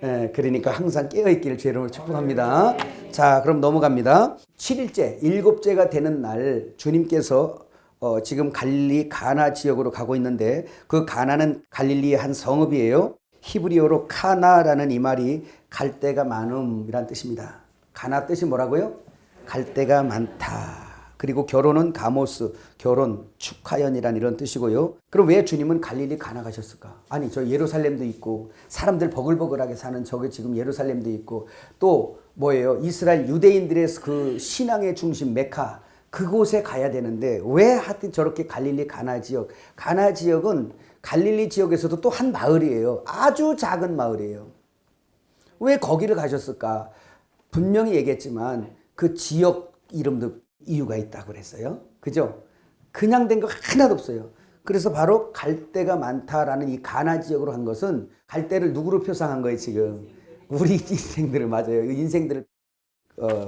네, 그러니까 항상 깨어있기를 주님으로 축복합니다. 자, 그럼 넘어갑니다. 7일째, 7째가 되는 날 주님께서 지금 갈릴리 가나 지역으로 가고 있는데 그 가나는 갈릴리의 한 성읍이에요. 히브리어로 카나라는 이 말이 갈 데가 많음이란 뜻입니다. 가나 뜻이 뭐라고요? 갈 데가 많다. 그리고 결혼은 가모스, 결혼, 축하연이란 이런 뜻이고요. 그럼 왜 주님은 갈릴리 가나 가셨을까? 아니, 저 예루살렘도 있고 사람들 버글버글하게 사는 저게 지금 예루살렘도 있고 또 뭐예요? 이스라엘 유대인들의 그 신앙의 중심 메카 그곳에 가야 되는데 왜 하여튼 저렇게 갈릴리 가나 지역? 가나 지역은 갈릴리 지역에서도 또 한 마을이에요. 아주 작은 마을이에요. 왜 거기를 가셨을까? 분명히 얘기했지만 그 지역 이름도 이유가 있다고 그랬어요. 그죠? 그냥 된 거 하나도 없어요. 그래서 바로 갈 데가 많다라는 이 가나 지역으로 한 것은 갈 데를 누구로 표상한 거예요, 지금? 우리 인생들을 맞아요. 인생들을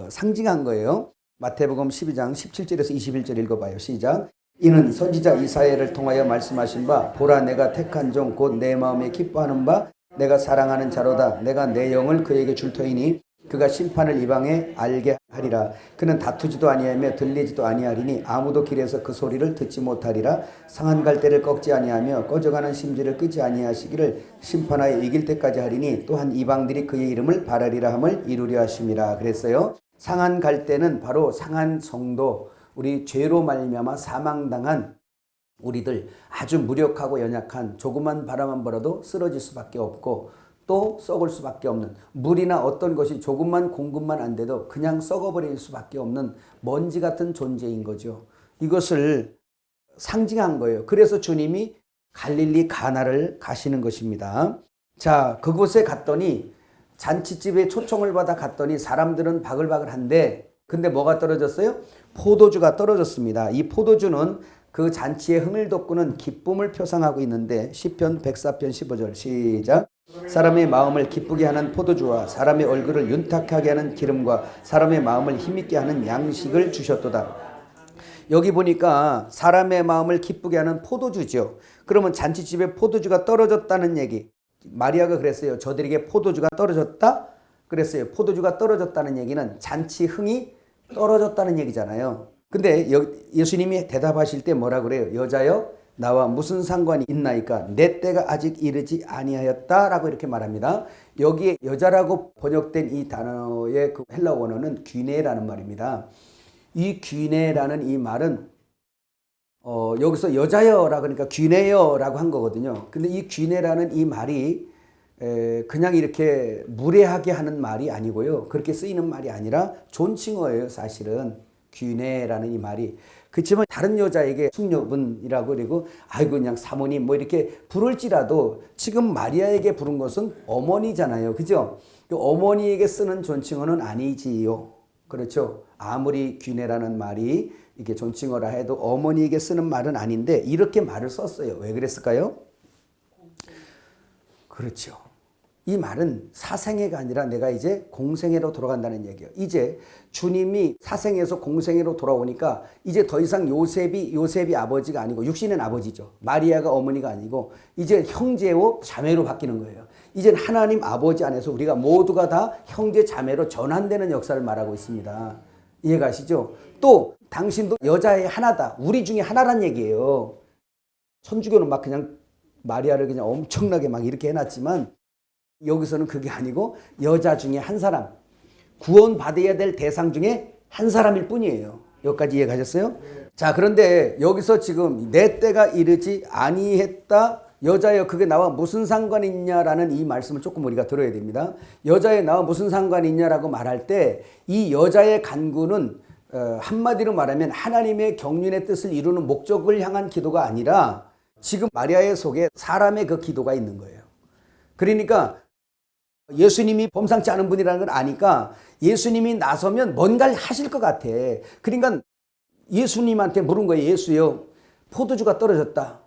상징한 거예요. 마태복음 12장 17절에서 21절 읽어봐요. 시작. 이는 선지자 이사야를 통하여 말씀하신 바 보라 내가 택한 종 곧 내 마음에 기뻐하는 바 내가 사랑하는 자로다. 내가 내 영을 그에게 줄 터이니 그가 심판을 이방에 알게 하리라. 그는 다투지도 아니하며 들리지도 아니하리니 아무도 길에서 그 소리를 듣지 못하리라. 상한 갈대를 꺾지 아니하며 꺼져가는 심지를 끄지 아니하시기를 심판하여 이길 때까지 하리니 또한 이방들이 그의 이름을 바라리라 함을 이루려 하심이라. 그랬어요. 상한 갈대는 바로 상한 성도, 우리 죄로 말미암아 사망당한 우리들, 아주 무력하고 연약한, 조그만 바람만 불어도 쓰러질 수밖에 없고 또 썩을 수밖에 없는, 물이나 어떤 것이 조금만 공급만 안 돼도 그냥 썩어버릴 수밖에 없는 먼지 같은 존재인 거죠. 이것을 상징한 거예요. 그래서 주님이 갈릴리 가나를 가시는 것입니다. 자, 그곳에 갔더니 잔치집에 초청을 받아 갔더니 사람들은 바글바글한데 근데 뭐가 떨어졌어요? 포도주가 떨어졌습니다. 이 포도주는 그 잔치의 흥을 돋구는 기쁨을 표상하고 있는데 시편 104편 15절 시작. 사람의 마음을 기쁘게 하는 포도주와 사람의 얼굴을 윤탁하게 하는 기름과 사람의 마음을 힘있게 하는 양식을 주셨도다. 여기 보니까 사람의 마음을 기쁘게 하는 포도주죠. 그러면 잔치집에 포도주가 떨어졌다는 얘기. 마리아가 그랬어요. 저들에게 포도주가 떨어졌다? 그랬어요. 포도주가 떨어졌다는 얘기는 잔치 흥이 떨어졌다는 얘기잖아요. 근데 예수님이 대답하실 때 뭐라 그래요? 여자여 나와 무슨 상관이 있나이까? 내 때가 아직 이르지 아니하였다라고 이렇게 말합니다. 여기에 여자라고 번역된 이 단어의 그 헬라 원어는 귀네라는 말입니다. 이 귀네라는 이 말은 여기서 여자여라 그러니까 귀네여라고 한 거거든요. 근데 이 귀네라는 이 말이 그냥 이렇게 무례하게 하는 말이 아니고요. 그렇게 쓰이는 말이 아니라 존칭어예요. 사실은 귀네라는 이 말이. 그렇지만 다른 여자에게 숙녀분이라고 그리고 아이고 그냥 사모님 뭐 이렇게 부를지라도 지금 마리아에게 부른 것은 어머니잖아요. 그죠? 어머니에게 쓰는 존칭어는 아니지요. 그렇죠? 아무리 귀네라는 말이 이게 존칭어라 해도 어머니에게 쓰는 말은 아닌데 이렇게 말을 썼어요. 왜 그랬을까요? 그렇죠. 이 말은 사생애가 아니라 내가 이제 공생애로 돌아간다는 얘기예요. 이제 주님이 사생에서 공생애로 돌아오니까 이제 더 이상 요셉이 아버지가 아니고 육신은 아버지죠. 마리아가 어머니가 아니고 이제 형제요 자매로 바뀌는 거예요. 이제 하나님 아버지 안에서 우리가 모두가 다 형제 자매로 전환되는 역사를 말하고 있습니다. 이해가시죠? 또 당신도 여자의 하나다. 우리 중에 하나란 얘기예요. 천주교는 막 그냥 마리아를 그냥 엄청나게 막 이렇게 해놨지만 여기서는 그게 아니고 여자 중에 한 사람, 구원받아야 될 대상 중에 한 사람일 뿐이에요. 여기까지 이해가셨어요? 자, 그런데 여기서 지금 내 때가 이르지 아니했다. 여자여 그게 나와 무슨 상관이 있냐라는 이 말씀을 조금 우리가 들어야 됩니다. 여자에 나와 무슨 상관이 있냐라고 말할 때 이 여자의 간구는 한마디로 말하면 하나님의 경륜의 뜻을 이루는 목적을 향한 기도가 아니라 지금 마리아의 속에 사람의 그 기도가 있는 거예요. 그러니까 예수님이 범상치 않은 분이라는 걸 아니까 예수님이 나서면 뭔가를 하실 것 같아. 그러니까 예수님한테 물은 거예요. 예수요, 포도주가 떨어졌다.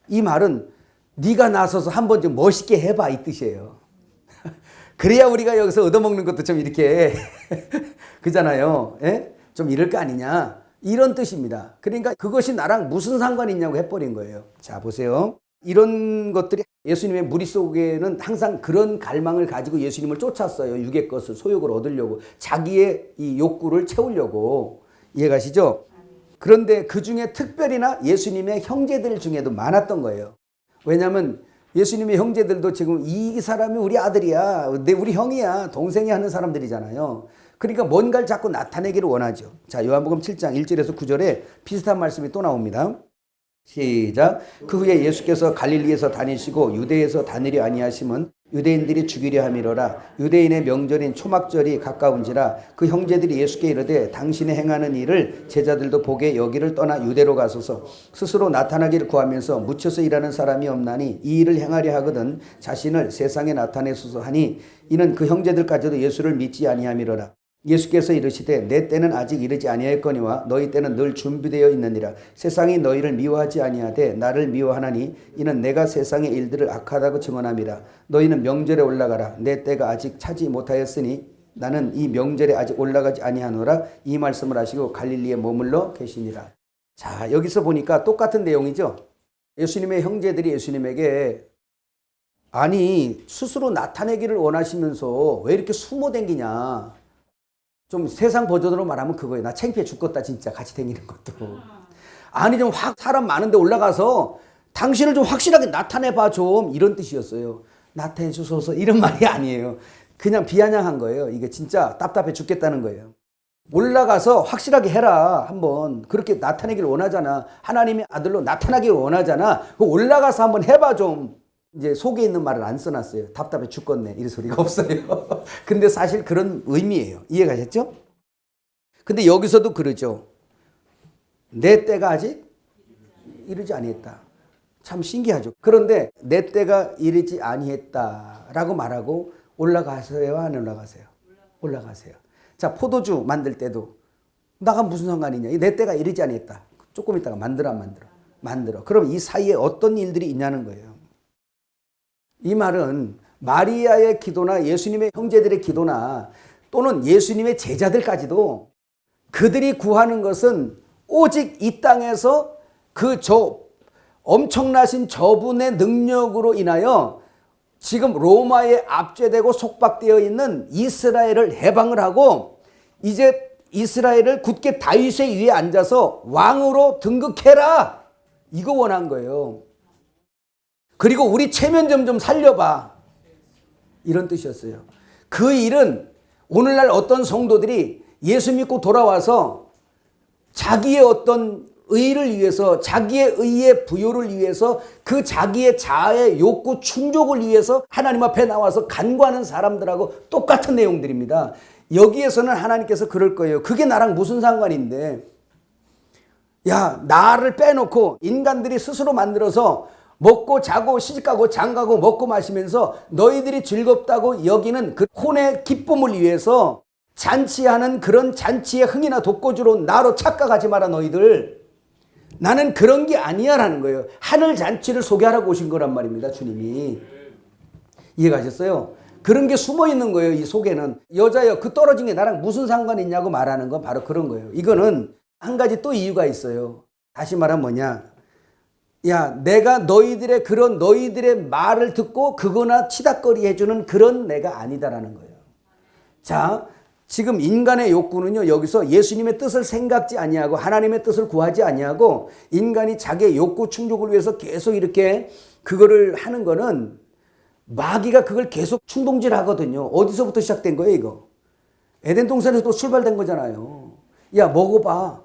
이 말은 네가 나서서 한번 좀 멋있게 해봐 이 뜻이에요. 그래야 우리가 여기서 얻어먹는 것도 좀 이렇게 그잖아요. 예? 좀 이럴 거 아니냐 이런 뜻입니다. 그러니까 그것이 나랑 무슨 상관이 있냐고 해버린 거예요. 자 보세요. 이런 것들이 예수님의 무리 속에는 항상 그런 갈망을 가지고 예수님을 쫓았어요. 육의 것을 소욕을 얻으려고 자기의 이 욕구를 채우려고. 이해가시죠? 그런데 그 중에 특별히나 예수님의 형제들 중에도 많았던 거예요. 왜냐하면 예수님의 형제들도 지금 이 사람이 우리 아들이야, 우리 형이야, 동생이 하는 사람들이잖아요. 그러니까 뭔가를 자꾸 나타내기를 원하죠. 자, 요한복음 7장 1절에서 9절에 비슷한 말씀이 또 나옵니다. 시작. 그 후에 예수께서 갈릴리에서 다니시고 유대에서 다니려 아니하심은 유대인들이 죽이려 함이로라. 유대인의 명절인 초막절이 가까운지라. 그 형제들이 예수께 이르되 당신의 행하는 일을 제자들도 보게 여기를 떠나 유대로 가소서. 스스로 나타나기를 구하면서 묻혀서 일하는 사람이 없나니 이 일을 행하려 하거든 자신을 세상에 나타내소서 하니 이는 그 형제들까지도 예수를 믿지 아니함이로라. 예수께서 이르시되 내 때는 아직 이르지 아니하였거니와 너희 때는 늘 준비되어 있느니라. 세상이 너희를 미워하지 아니하되 나를 미워하나니 이는 내가 세상의 일들을 악하다고 증언함이라. 너희는 명절에 올라가라. 내 때가 아직 차지 못하였으니 나는 이 명절에 아직 올라가지 아니하노라. 이 말씀을 하시고 갈릴리에 머물러 계시니라. 자, 여기서 보니까 똑같은 내용이죠. 예수님의 형제들이 예수님에게 아니 스스로 나타내기를 원하시면서 왜 이렇게 숨어 댕기냐. 좀 세상 버전으로 말하면 그거예요. 나 창피해 죽겠다 진짜 같이 다니는 것도. 아니 좀 확 사람 많은데 올라가서 당신을 좀 확실하게 나타내봐 좀 이런 뜻이었어요. 나타내 주소서 이런 말이 아니에요. 그냥 비아냥한 거예요. 이게 진짜 답답해 죽겠다는 거예요. 올라가서 확실하게 해라 한번. 그렇게 나타내기를 원하잖아. 하나님의 아들로 나타나기를 원하잖아. 올라가서 한번 해봐 좀. 이제 속에 있는 말을 안 써놨어요. 답답해 죽겠네. 이런 소리가 없어요. 근데 사실 그런 의미예요. 이해가셨죠? 근데 여기서도 그러죠. 내 때가 아직 이르지 아니했다. 참 신기하죠. 그런데 내 때가 이르지 아니했다라고 말하고 올라가세요? 안 올라가세요? 올라가세요. 자, 포도주 만들 때도 나가 무슨 상관이냐. 내 때가 이르지 않았다. 조금 있다가 만들어 안 만들어? 만들어. 그럼 이 사이에 어떤 일들이 있냐는 거예요. 이 말은 마리아의 기도나 예수님의 형제들의 기도나 또는 예수님의 제자들까지도 그들이 구하는 것은 오직 이 땅에서 그 엄청나신 저분의 능력으로 인하여 지금 로마에 압제되고 속박되어 있는 이스라엘을 해방을 하고 이제 이스라엘을 굳게 다윗의 위에 앉아서 왕으로 등극해라. 이거 원한 거예요. 그리고 우리 체면 좀 살려봐. 이런 뜻이었어요. 그 일은 오늘날 어떤 성도들이 예수 믿고 돌아와서 자기의 어떤 의를 위해서 자기의 의의 부요를 위해서 그 자기의 자아의 욕구 충족을 위해서 하나님 앞에 나와서 간구하는 사람들하고 똑같은 내용들입니다. 여기에서는 하나님께서 그럴 거예요. 그게 나랑 무슨 상관인데. 야, 나를 빼놓고 인간들이 스스로 만들어서 먹고 자고 시집가고 장가고 먹고 마시면서 너희들이 즐겁다고 여기는 그 혼의 기쁨을 위해서 잔치하는 그런 잔치의 흥이나 독고주로 나로 착각하지 마라 너희들. 나는 그런 게 아니야 라는 거예요. 하늘 잔치를 소개하라고 오신 거란 말입니다. 주님이. 이해가셨어요? 그런 게 숨어 있는 거예요. 이 속에는. 여자여 그 떨어진 게 나랑 무슨 상관이 있냐고 말하는 건 바로 그런 거예요. 이거는 한 가지 또 이유가 있어요. 다시 말하면 뭐냐. 야, 내가 너희들의 그런 너희들의 말을 듣고 그거나 치닥거리 해주는 그런 내가 아니다라는 거예요. 자, 지금 인간의 욕구는요, 여기서 예수님의 뜻을 생각지 아니하고 하나님의 뜻을 구하지 아니하고 인간이 자기의 욕구 충족을 위해서 계속 이렇게 그거를 하는 거는 마귀가 그걸 계속 충동질 하거든요. 어디서부터 시작된 거예요, 이거? 에덴 동산에서 또 출발된 거잖아요. 야, 먹어봐.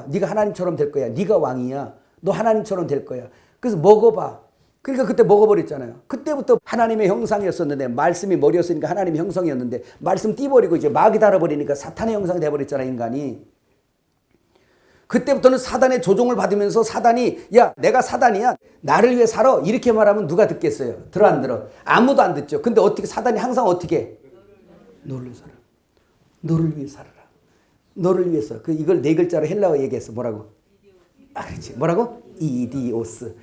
네가 하나님처럼 될 거야. 네가 왕이야. 너 하나님처럼 될 거야. 그래서 먹어봐. 그러니까 그때 먹어버렸잖아요. 그때부터 하나님의 형상이었었는데 말씀이 머리였으니까 하나님의 형상이었는데 말씀 띄버리고 이제 마귀 달아버리니까 사탄의 형상이 돼버렸잖아, 인간이. 그때부터는 사단의 조종을 받으면서 사단이 야, 내가 사단이야. 나를 위해 살아. 이렇게 말하면 누가 듣겠어요? 들어 안 들어? 아무도 안 듣죠. 근데 어떻게 사단이 항상 어떻게 해? 너를 위해 살아. 너를 위해 살아라. 너를 위해서. 이걸 네 글자로 헬라어 얘기했어. 뭐라고? 아, 그렇지. 뭐라고? 이디오스.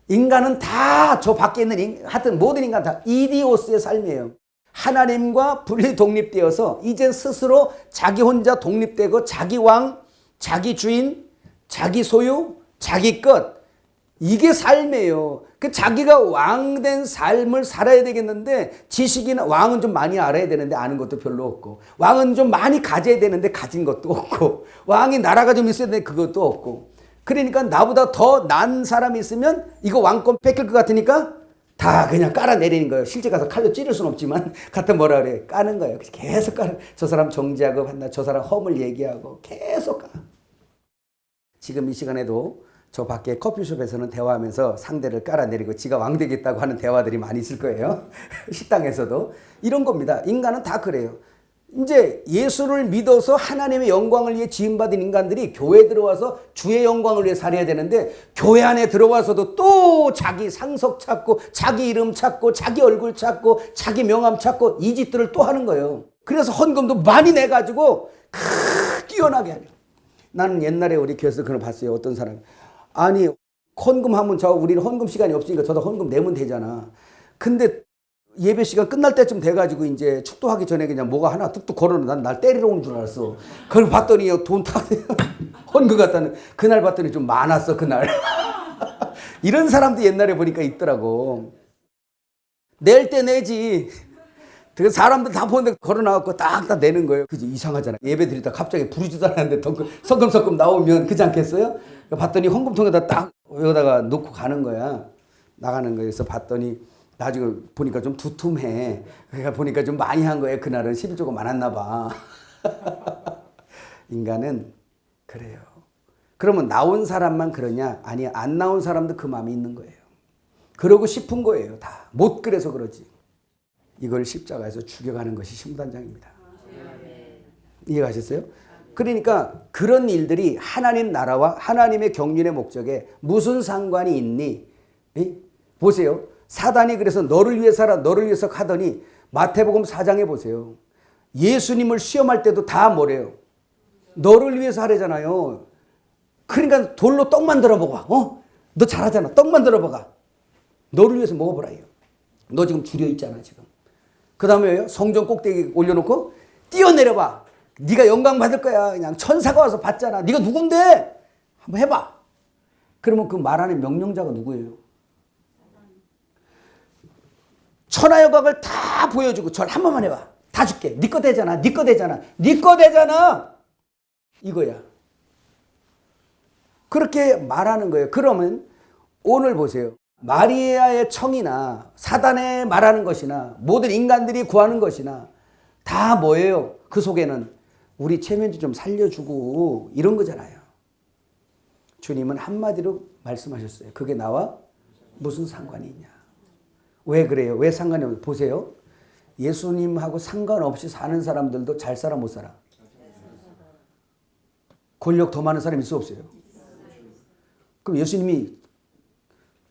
인간은 다 저 밖에 있는 하여튼 모든 인간 다 이디오스의 삶이에요. 하나님과 분리 독립되어서 이제 스스로 자기 혼자 독립되고 자기 왕, 자기 주인, 자기 소유, 자기 것. 이게 삶이에요. 그 자기가 왕된 삶을 살아야 되겠는데 지식이나 왕은 좀 많이 알아야 되는데 아는 것도 별로 없고 왕은 좀 많이 가져야 되는데 가진 것도 없고 왕이 나라가 좀 있어야 되는데 그것도 없고 그러니까 나보다 더 난 사람이 있으면 이거 왕권 뺏길 것 같으니까 다 그냥 깔아내리는 거예요. 실제 가서 칼로 찌를 수는 없지만 같은 뭐라 그래 까는 거예요. 계속 까는 저 사람 정지하고 한다. 저 사람 허물 얘기하고 계속 까. 지금 이 시간에도 저 밖에 커피숍에서는 대화하면서 상대를 깔아내리고 지가 왕 되겠다고 하는 대화들이 많이 있을 거예요. 식당에서도. 이런 겁니다. 인간은 다 그래요. 이제 예수를 믿어서 하나님의 영광을 위해 지음받은 인간들이 교회에 들어와서 주의 영광을 위해 살아야 되는데 교회 안에 들어와서도 또 자기 상석 찾고 자기 이름 찾고 자기 얼굴 찾고 자기 명함 찾고 이 짓들을 또 하는 거예요. 그래서 헌금도 많이 내가지고 뛰어나게 하려. 나는 옛날에 우리 교회에서 그걸 봤어요. 어떤 사람이. 아니 헌금하면 우리는 헌금 시간이 없으니까 저도 헌금 내면 되잖아. 근데 예배 시간 끝날 때쯤 돼가지고 이제 축도하기 전에 그냥 뭐가 하나 뚝뚝 걸어놓은 난 날 때리러 온 줄 알았어. 그걸 봤더니 돈 다 헌금 갖다는 그날 봤더니 좀 많았어 그날. 이런 사람도 옛날에 보니까 있더라고. 낼 때 내지. 그 사람들 다 보는데 걸어나갖고 딱 내는 거예요. 그지 이상하잖아. 예배 드리다 갑자기 부르지도 않았는데 성금성금 나오면 그지 않겠어요? 봤더니 헌금통에다 딱 여기다가 놓고 가는 거야. 나가는 거예요. 그래서 봤더니 나중에 보니까 좀 두툼해. 그러니까 보니까 좀 많이 한 거예요. 그날은 11조가 많았나 봐. 인간은 그래요. 그러면 나온 사람만 그러냐? 아니, 안 나온 사람도 그 마음이 있는 거예요. 그러고 싶은 거예요. 다. 못 그래서 그러지. 이걸 십자가에서 죽여가는 것이 신부단장입니다. 이해가셨어요? 그러니까 그런 일들이 하나님 나라와 하나님의 경륜의 목적에 무슨 상관이 있니? 보세요. 사단이 그래서 너를 위해 살아 너를 위해서 하더니 마태복음 4장에 보세요. 예수님을 시험할 때도 다 뭐래요? 너를 위해서 하래잖아요. 그러니까 돌로 떡 만들어 보가. 너 잘하잖아. 떡 만들어 보가. 너를 위해서 먹어보라. 너 지금 줄여 있잖아 지금. 그 다음에 성전 꼭대기 올려놓고 뛰어내려봐. 네가 영광 받을 거야. 그냥 천사가 와서 받잖아. 네가 누군데? 한번 해봐. 그러면 그 말하는 명령자가 누구예요? 천하여각을 다 보여주고 절 한 번만 해봐. 다 줄게. 네 거 되잖아. 네 거 되잖아. 네 거 되잖아. 이거야. 그렇게 말하는 거예요. 그러면 오늘 보세요. 마리아의 청이나 사단의 말하는 것이나 모든 인간들이 구하는 것이나 다 뭐예요? 그 속에는 우리 체면도 좀 살려주고 이런 거잖아요. 주님은 한마디로 말씀하셨어요. 그게 나와 무슨 상관이 있냐. 왜 그래요? 왜 상관이 없어요? 보세요. 예수님하고 상관없이 사는 사람들도 잘 살아 못 살아? 권력 더 많은 사람이 있어 없어요? 그럼 예수님이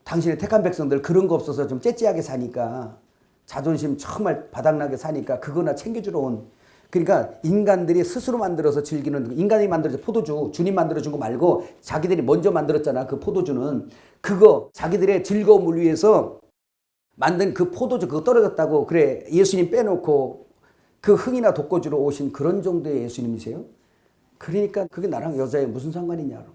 당신의 택한 백성들 그런 거 없어서 좀 째째하게 사니까 자존심 정말 바닥나게 사니까 그거나 챙겨주러 온. 그러니까 인간들이 스스로 만들어서 즐기는, 인간이 만들어서 포도주 주님 만들어준 거 말고 자기들이 먼저 만들었잖아. 그 포도주는 그거 자기들의 즐거움을 위해서 만든 그 포도주 그거 떨어졌다고 그래 예수님 빼놓고 그 흥이나 돋궈주러 오신 그런 정도의 예수님이세요? 그러니까 그게 나랑 여자에 무슨 상관이냐 그런 거야.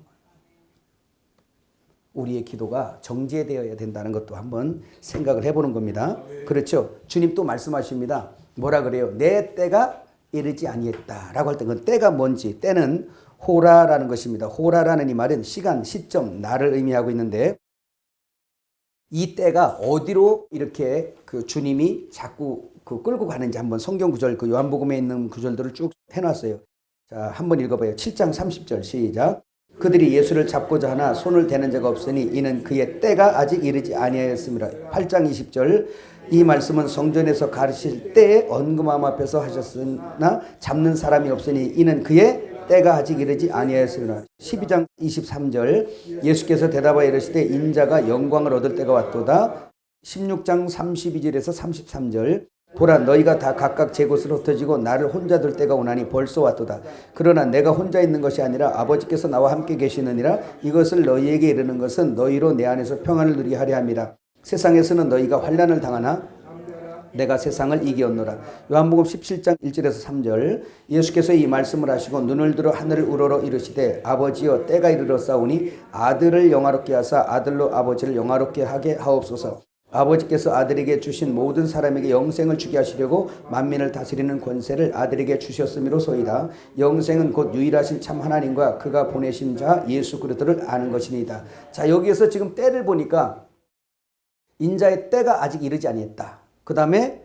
우리의 기도가 정제되어야 된다는 것도 한번 생각을 해보는 겁니다. 그렇죠? 주님 또 말씀하십니다. 뭐라 그래요? 내 때가 이르지 아니했다라고 할 때 그 때가 뭔지, 때는 호라라는 것입니다. 호라라는 이 말은 시간, 시점, 날을 의미하고 있는데 이 때가 어디로 이렇게 그 주님이 자꾸 그 끌고 가는지 한번 성경 구절, 그 요한복음에 있는 구절들을 쭉 해놨어요. 자, 한번 읽어봐요. 7장 30절 시작. 그들이 예수를 잡고자 하나 손을 대는 자가 없으니 이는 그의 때가 아직 이르지 아니하였습니다. 8장 20절. 이 말씀은 성전에서 가르칠 때에 언금함 앞에서 하셨으나 잡는 사람이 없으니 이는 그의 때가 아직 이르지 아니하였으나. 12장 23절. 예수께서 대답하여 이르시되 인자가 영광을 얻을 때가 왔도다. 16장 32절에서 33절. 보라 너희가 다 각각 제 곳으로 흩어지고 나를 혼자 둘 때가 오나니 벌써 왔도다. 그러나 내가 혼자 있는 것이 아니라 아버지께서 나와 함께 계시느니라. 이것을 너희에게 이르는 것은 너희로 내 안에서 평안을 누리게 하려 함이라. 세상에서는 너희가 환난을 당하나 내가 세상을 이기었노라. 요한복음 17장 1절에서 3절. 예수께서 이 말씀을 하시고 눈을 들어 하늘을 우러러 이르시되 아버지여 때가 이르렀사오니 아들을 영화롭게 하사 아들로 아버지를 영화롭게 하게 하옵소서. 아버지께서 아들에게 주신 모든 사람에게 영생을 주게 하시려고 만민을 다스리는 권세를 아들에게 주셨음이로소이다. 영생은 곧 유일하신 참 하나님과 그가 보내신 자 예수 그리스도를 아는 것이니이다. 자, 여기에서 지금 때를 보니까 인자의 때가 아직 이르지 아니했다. 그 다음에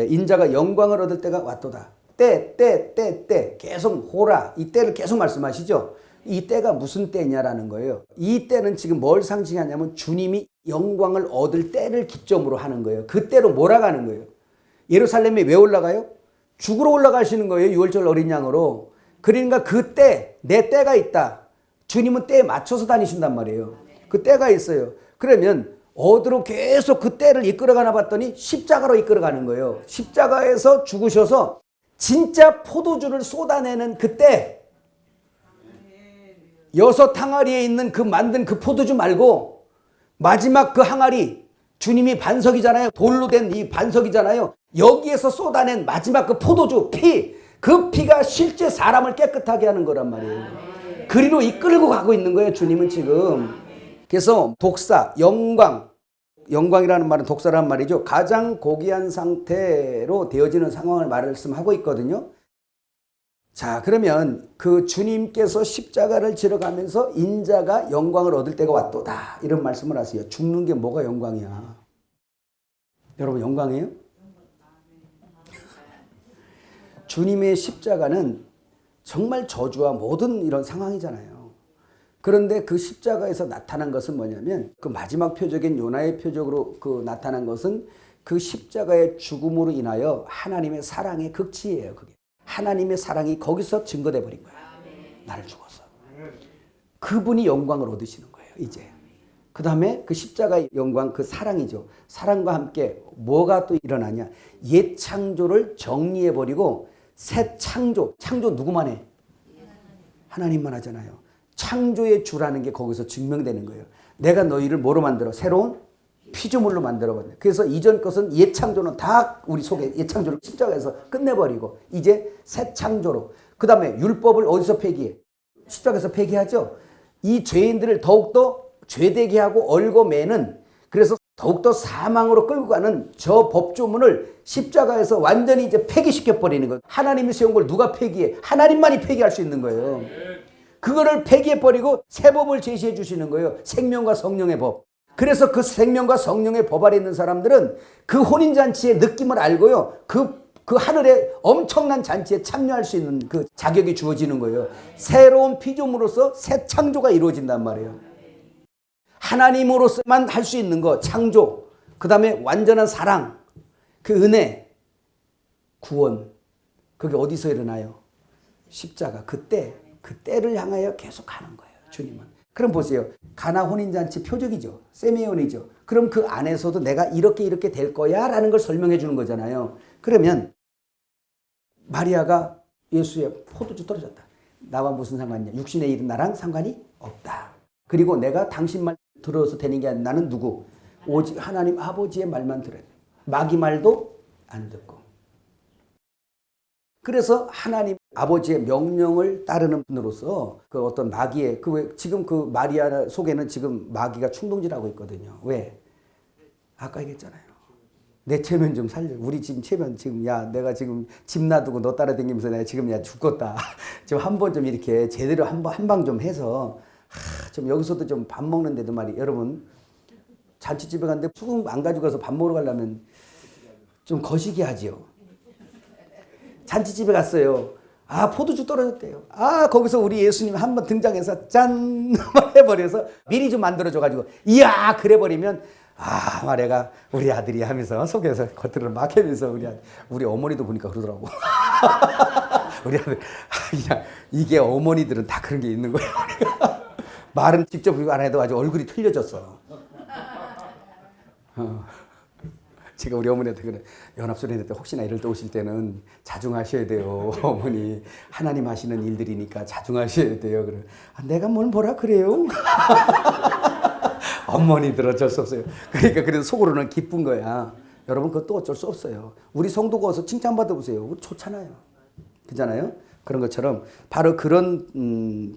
인자가 영광을 얻을 때가 왔도다. 때 계속 호라 이 때를 계속 말씀하시죠. 이 때가 무슨 때냐라는 거예요. 이 때는 지금 뭘 상징하냐면 주님이 영광을 얻을 때를 기점으로 하는 거예요. 그 때로 몰아가는 거예요. 예루살렘에 왜 올라가요? 죽으러 올라가시는 거예요. 6월절 어린 양으로. 그러니까 그 때, 내 때가 있다. 주님은 때에 맞춰서 다니신단 말이에요. 그 때가 있어요. 그러면 어디로 계속 그 때를 이끌어가나 봤더니 십자가로 이끌어가는 거예요. 십자가에서 죽으셔서 진짜 포도주를 쏟아내는 그때 6 항아리에 있는 그 만든 그 포도주 말고 마지막 그 항아리 주님이 반석이잖아요. 돌로 된 이 반석이잖아요. 여기에서 쏟아낸 마지막 그 포도주 피, 그 피가 실제 사람을 깨끗하게 하는 거란 말이에요. 그리로 이끌고 가고 있는 거예요. 주님은 지금. 그래서 독사, 영광이라는 말은 독사라는 말이죠. 가장 고귀한 상태로 되어지는 상황을 말씀하고 있거든요. 자, 그러면 그 주님께서 십자가를 지러 가면서 인자가 영광을 얻을 때가 왔도다. 이런 말씀을 하세요. 죽는 게 뭐가 영광이야? 여러분 영광이에요? 주님의 십자가는 정말 저주와 모든 이런 상황이잖아요. 그런데 그 십자가에서 나타난 것은 뭐냐면 그 마지막 표적인 요나의 표적으로 그 나타난 것은 그 십자가의 죽음으로 인하여 하나님의 사랑의 극치예요. 그게. 하나님의 사랑이 거기서 증거돼 버린 거야. 나를 죽어서. 그분이 영광을 얻으시는 거예요. 이제. 그 다음에 그 십자가의 영광, 그 사랑이죠. 사랑과 함께 뭐가 또 일어나냐. 옛 창조를 정리해 버리고 새 창조. 창조 누구만 해? 하나님만 하잖아요. 창조의 주라는 게 거기서 증명되는 거예요. 내가 너희를 뭐로 만들어? 새로운 피조물로 만들어버려. 그래서 이전 것은 옛 창조는 다 우리 속에 옛 창조를 십자가에서 끝내버리고 이제 새 창조로. 그 다음에 율법을 어디서 폐기해? 십자가에서 폐기하죠. 이 죄인들을 더욱더 죄되게 하고 얽어매는, 그래서 더욱더 사망으로 끌고 가는 저 법조문을 십자가에서 완전히 이제 폐기시켜버리는 거예요. 하나님이 세운 걸 누가 폐기해? 하나님만이 폐기할 수 있는 거예요. 그거를 폐기해버리고 새 법을 제시해 주시는 거예요. 생명과 성령의 법. 그래서 그 생명과 성령의 법 아래 있는 사람들은 그 혼인잔치의 느낌을 알고요. 그 하늘의 엄청난 잔치에 참여할 수 있는 그 자격이 주어지는 거예요. 새로운 피조물로서 새 창조가 이루어진단 말이에요. 하나님으로서만 할 수 있는 거, 창조. 그 다음에 완전한 사랑, 그 은혜, 구원. 그게 어디서 일어나요? 십자가. 그 때를 향하여 계속 가는 거예요. 주님은. 그럼 보세요. 가나 혼인잔치 표적이죠. 세미온이죠. 그럼 그 안에서도 내가 이렇게 될 거야 라는 걸 설명해 주는 거잖아요. 그러면 마리아가 예수의 포도주 떨어졌다. 나와 무슨 상관이냐. 육신의 일은 나랑 상관이 없다. 그리고 내가 당신 말 들어서 되는 게 아니라 나는 누구? 오직 하나님 아버지의 말만 들어야 돼. 마귀 말도 안 듣고. 그래서 하나님 아버지의 명령을 따르는 분으로서 그 어떤 마귀의 지금 그 마리아 속에는 지금 마귀가 충동질하고 있거든요. 왜? 아까 얘기했잖아요. 내 체면 좀 살려. 우리 지금 체면 지금 내가 지금 집 놔두고 너 따라다니면서 내가 지금 죽겠다. 지금 한번 좀 이렇게 제대로 한 방 좀 해서 좀 여기서도 좀 밥 먹는데도 말이에요. 여러분 잔치집에 갔는데 수금 안 가지고 가서 밥 먹으러 가려면 좀 거시기 하지요. 잔치집에 갔어요. 포도주 떨어졌대요. 거기서 우리 예수님 한번 등장해서 짠 해버려서 미리 좀 만들어줘가지고 이야 그래버리면 마리아가 우리 아들이 하면서 속에서 겉으로 막 하면서 우리 어머니도 보니까 그러더라고. 우리 아들 그냥 이게 어머니들은 다 그런 게 있는 거예요. 말은 직접 안 해도 아주 얼굴이 틀려졌어. 제가 우리 어머니한테 그래. 연합소리할 때 혹시나 이럴 때 오실 때는 자중하셔야 돼요. 어머니 하나님 하시는 일들이니까 자중하셔야 돼요. 그래. 내가 뭘 뭐라 그래요? 어머니들 어쩔 수 없어요. 그러니까 그래도 속으로는 기쁜 거야. 여러분 그것도 어쩔 수 없어요. 우리 성도가 와서 칭찬받아 보세요. 좋잖아요. 그잖아요. 그런 것처럼 바로 그런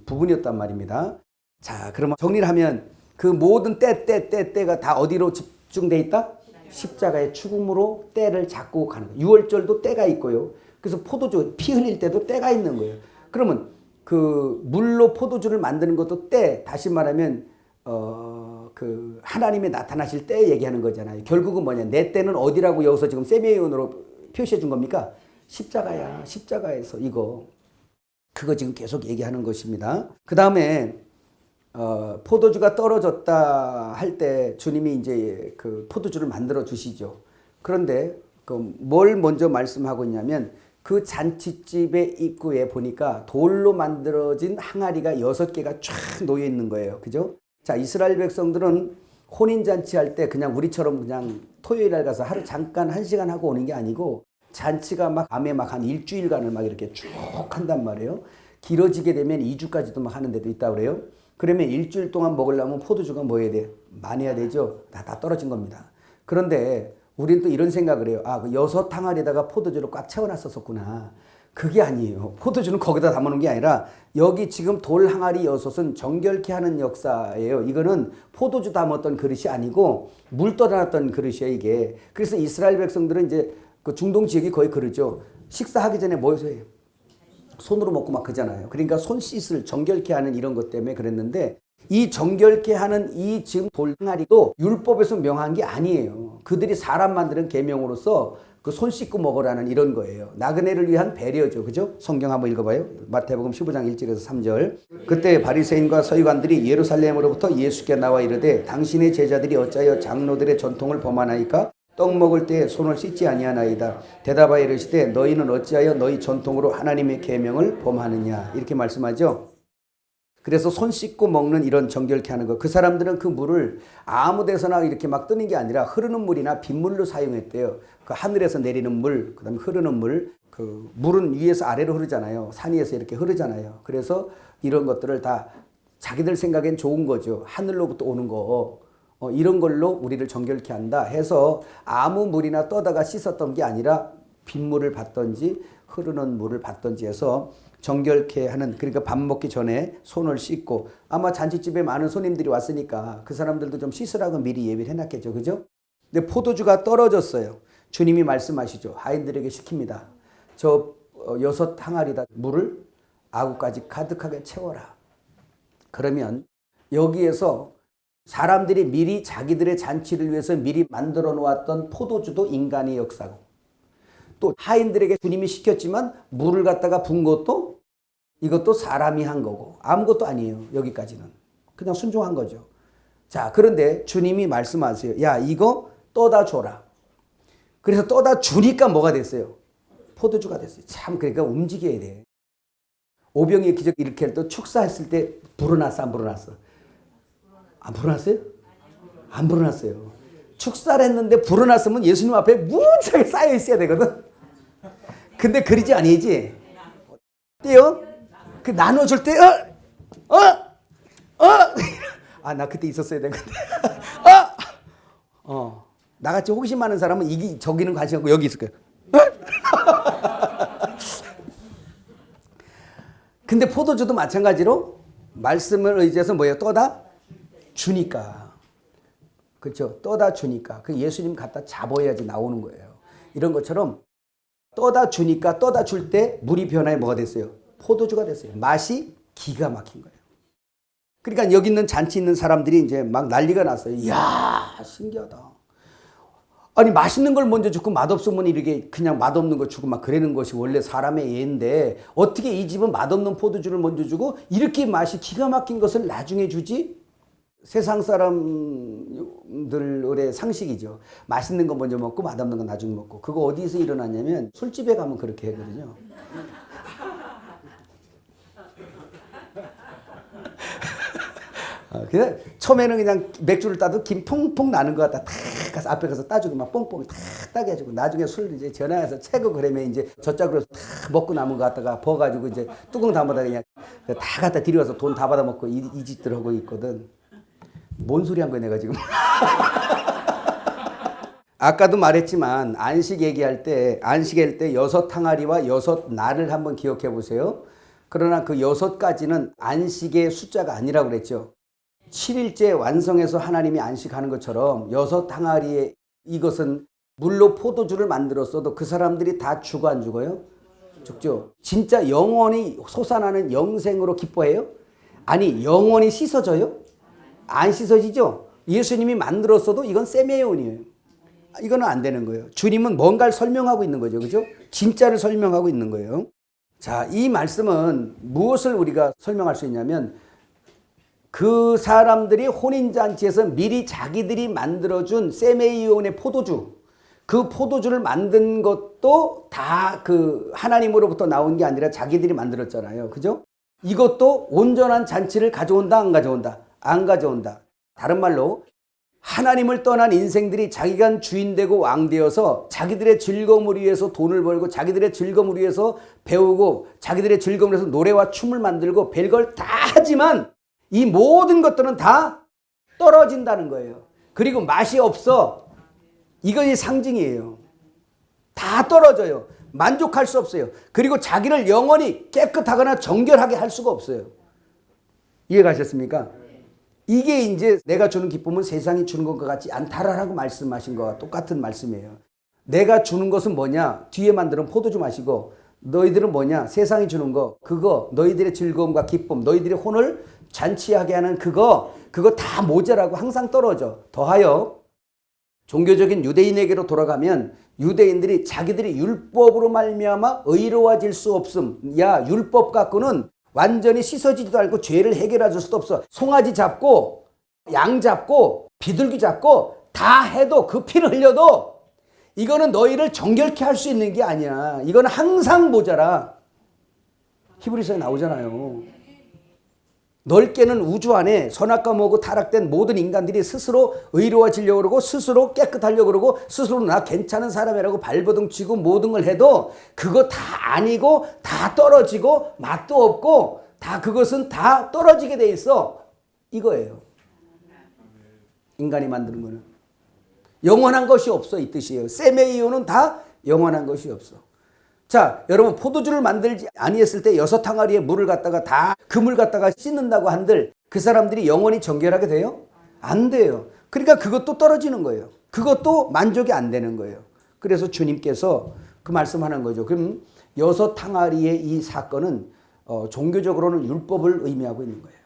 부분이었단 말입니다. 자, 그러면 정리를 하면 그 모든 때가 다 어디로 집중돼 있다? 십자가의 죽음으로 때를 잡고 가는 거예요. 유월절도 때가 있고요. 그래서 포도주 피 흘릴 때도 때가 있는 거예요. 그러면 그 물로 포도주를 만드는 것도 때, 다시 말하면 그 하나님이 나타나실 때 얘기하는 거잖아요. 결국은 뭐냐? 내 때는 어디라고 여기서 지금 세미온으로 표시해 준 겁니까? 십자가야. 십자가에서 그거 지금 계속 얘기하는 것입니다. 그 다음에 포도주가 떨어졌다 할 때 주님이 이제 그 포도주를 만들어 주시죠. 그런데 뭘 먼저 말씀하고 있냐면 그 잔치집의 입구에 보니까 돌로 만들어진 항아리가 6개가 쫙 놓여 있는 거예요. 그죠? 자, 이스라엘 백성들은 혼인잔치 할 때 그냥 우리처럼 그냥 토요일 날 가서 하루 잠깐 1시간 하고 오는 게 아니고 잔치가 밤에 한 일주일간을 이렇게 쭉 한단 말이에요. 길어지게 되면 2주까지도 하는 데도 있다고 그래요. 그러면 일주일 동안 먹으려면 포도주가 뭐 해야 돼? 많이 해야 되죠? 다 떨어진 겁니다. 그런데 우리는 또 이런 생각을 해요. 그 6 항아리에다가 포도주를 꽉 채워놨었구나. 그게 아니에요. 포도주는 거기다 담아놓은 게 아니라 여기 지금 돌 항아리 6은 정결케 하는 역사예요. 이거는 포도주 담았던 그릇이 아니고 물 떠다놨던 그릇이에요, 이게. 그래서 이스라엘 백성들은 이제 그 중동 지역이 거의 그러죠. 식사하기 전에 뭐 해서 해요? 손으로 먹고 막 그러잖아요. 그러니까 손 씻을 정결케 하는 이런 것 때문에 그랬는데 이 정결케 하는 이 지금 돌 항아리도 율법에서 명한 게 아니에요. 그들이 사람 만드는 계명으로서 그 손 씻고 먹으라는 이런 거예요. 나그네를 위한 배려죠. 그죠? 성경 한번 읽어봐요. 마태복음 15장 1절에서 3절. 그때 바리새인과 서기관들이 예루살렘으로부터 예수께 나와 이르되 당신의 제자들이 어찌하여 장로들의 전통을 범하나이까? 떡 먹을 때 손을 씻지 아니하나이다. 대답하여 이르시되 너희는 어찌하여 너희 전통으로 하나님의 계명을 범하느냐. 이렇게 말씀하죠. 그래서 손 씻고 먹는 이런 정결케 하는 거. 그 사람들은 그 물을 아무 데서나 이렇게 막 뜨는 게 아니라 흐르는 물이나 빗물로 사용했대요. 그 하늘에서 내리는 물, 그다음에 흐르는 물. 그 물은 위에서 아래로 흐르잖아요. 산 위에서 이렇게 흐르잖아요. 그래서 이런 것들을 다 자기들 생각엔 좋은 거죠. 하늘로부터 오는 거. 이런 걸로 우리를 정결케 한다 해서 아무 물이나 떠다가 씻었던 게 아니라 빗물을 받던지 흐르는 물을 받던지 해서 정결케 하는, 그러니까 밥 먹기 전에 손을 씻고, 아마 잔치집에 많은 손님들이 왔으니까 그 사람들도 좀 씻으라고 미리 예비를 해놨겠죠. 그죠? 근데 포도주가 떨어졌어요. 주님이 말씀하시죠. 하인들에게 시킵니다. 저 6항아리다 물을 아구까지 가득하게 채워라. 그러면 여기에서 사람들이 미리 자기들의 잔치를 위해서 미리 만들어 놓았던 포도주도 인간의 역사고, 또 하인들에게 주님이 시켰지만 물을 갖다가 분 것도 이것도 사람이 한 거고 아무것도 아니에요. 여기까지는 그냥 순종한 거죠. 자, 그런데 주님이 말씀하세요. 야, 이거 떠다 줘라. 그래서 떠다 주니까 뭐가 됐어요? 포도주가 됐어요. 참, 그러니까 움직여야 돼. 오병이의 기적 이렇게 할 때 축사했을 때 불어났어, 안 불어났어? 안 불어났어요? 안 불어났어요. 축사를 했는데 불어났으면 예수님 앞에 무지하게 쌓여 있어야 되거든. 근데 그러지 아니지. 어때요? 그 나눠줄 때, 아, 나 그때 있었어야 되는데. 나같이 호기심 많은 사람은 저기는 관심 없고 여기 있을 거예요. 근데 포도주도 마찬가지로 말씀을 의지해서 뭐예요? 떠다 주니까. 그렇죠? 떠다 주니까. 그 예수님 갖다 잡아야지 나오는 거예요. 이런 것처럼 떠다 주니까 떠다 줄 때 물이 변화해 뭐가 됐어요? 포도주가 됐어요. 맛이 기가 막힌 거예요. 그러니까 여기 있는 잔치 있는 사람들이 이제 막 난리가 났어요. 이야, 신기하다. 아니, 맛있는 걸 먼저 주고 맛없으면 이렇게 그냥 맛없는 거 주고 막 그러는 것이 원래 사람의 예인데 어떻게 이 집은 맛없는 포도주를 먼저 주고 이렇게 맛이 기가 막힌 것을 나중에 주지? 세상 사람들의 상식이죠. 맛있는 거 먼저 먹고 맛없는 거 나중에 먹고. 그거 어디서 일어났냐면 술집에 가면 그렇게 하거든요. 그냥 처음에는 그냥 맥주를 따도 김 퐁퐁 나는 것 같다. 탁 가서 앞에 가서 따주고 막 뽕뽕 탁 따게 해주고, 나중에 술 이제 전화해서 채고 그러면 이제 저짝으로 탁 먹고 남은 거 갖다가 버가지고 이제 뚜껑 담아다 그냥 다 갖다 들여와서 돈 다 받아 먹고 이 짓들 하고 있거든. 뭔 소리 한 거야 내가 지금. 아까도 말했지만 안식 얘기할 때 6항아리와 6날을 한번 기억해 보세요. 그러나 그 6가지는 안식의 숫자가 아니라고 그랬죠. 7일째 완성해서 하나님이 안식하는 것처럼 6항아리의 이것은 물로 포도주를 만들었어도 그 사람들이 다 죽어 안 죽어요? 죽죠. 진짜 영원히 솟아나는 영생으로 기뻐해요? 아니, 영원히 씻어져요? 안 씻어지죠? 예수님이 만들었어도 이건 세메온이에요. 이거는 안 되는 거예요. 주님은 뭔가를 설명하고 있는 거죠. 그죠? 진짜를 설명하고 있는 거예요. 자, 이 말씀은 무엇을 우리가 설명할 수 있냐면 그 사람들이 혼인잔치에서 미리 자기들이 만들어준 세메이온의 포도주, 그 포도주를 만든 것도 다 그 하나님으로부터 나온 게 아니라 자기들이 만들었잖아요. 그죠? 이것도 온전한 잔치를 가져온다, 안 가져온다? 안 가져온다. 다른 말로 하나님을 떠난 인생들이 자기가 주인 되고 왕 되어서 자기들의 즐거움을 위해서 돈을 벌고 자기들의 즐거움을 위해서 배우고 자기들의 즐거움을 위해서 노래와 춤을 만들고 별걸 다 하지만 이 모든 것들은 다 떨어진다는 거예요. 그리고 맛이 없어. 이것이 상징이에요. 다 떨어져요. 만족할 수 없어요. 그리고 자기를 영원히 깨끗하거나 정결하게 할 수가 없어요. 이해가셨습니까? 이게 이제 내가 주는 기쁨은 세상이 주는 것과 같지 않다라고 말씀하신 것과 똑같은 말씀이에요. 내가 주는 것은 뭐냐? 뒤에 만드는 포도주 마시고, 너희들은 뭐냐? 세상이 주는 거, 그거 너희들의 즐거움과 기쁨, 너희들의 혼을 잔치하게 하는 그거 다 모자라고 항상 떨어져. 더하여 종교적인 유대인에게로 돌아가면 유대인들이 자기들이 율법으로 말미암아 의로워질 수 없음. 야, 율법 갖고는 완전히 씻어지지도 않고 죄를 해결해 줄 수도 없어. 송아지 잡고 양 잡고 비둘기 잡고 다 해도 그 피를 흘려도 이거는 너희를 정결케 할 수 있는 게 아니야. 이거는 항상 모자라. 히브리서에 나오잖아요. 넓게는 우주 안에 선악과 모고 타락된 모든 인간들이 스스로 의로워지려고 그러고 스스로 깨끗하려고 그러고 스스로 나 괜찮은 사람이라고 발버둥 치고 모든 걸 해도 그거 다 아니고 다 떨어지고 맛도 없고 다 그것은 다 떨어지게 돼 있어. 이거예요. 인간이 만드는 거는. 영원한 것이 없어 이 뜻이에요. 셈의 이유는 다 영원한 것이 없어. 자, 여러분 포도주를 만들지 아니했을 때 6항아리에 물을 갖다가 다 그 물 갖다가 씻는다고 한들 그 사람들이 영원히 정결하게 돼요? 안 돼요. 그러니까 그것도 떨어지는 거예요. 그것도 만족이 안 되는 거예요. 그래서 주님께서 그 말씀하는 거죠. 그럼 6항아리의 이 사건은 종교적으로는 율법을 의미하고 있는 거예요.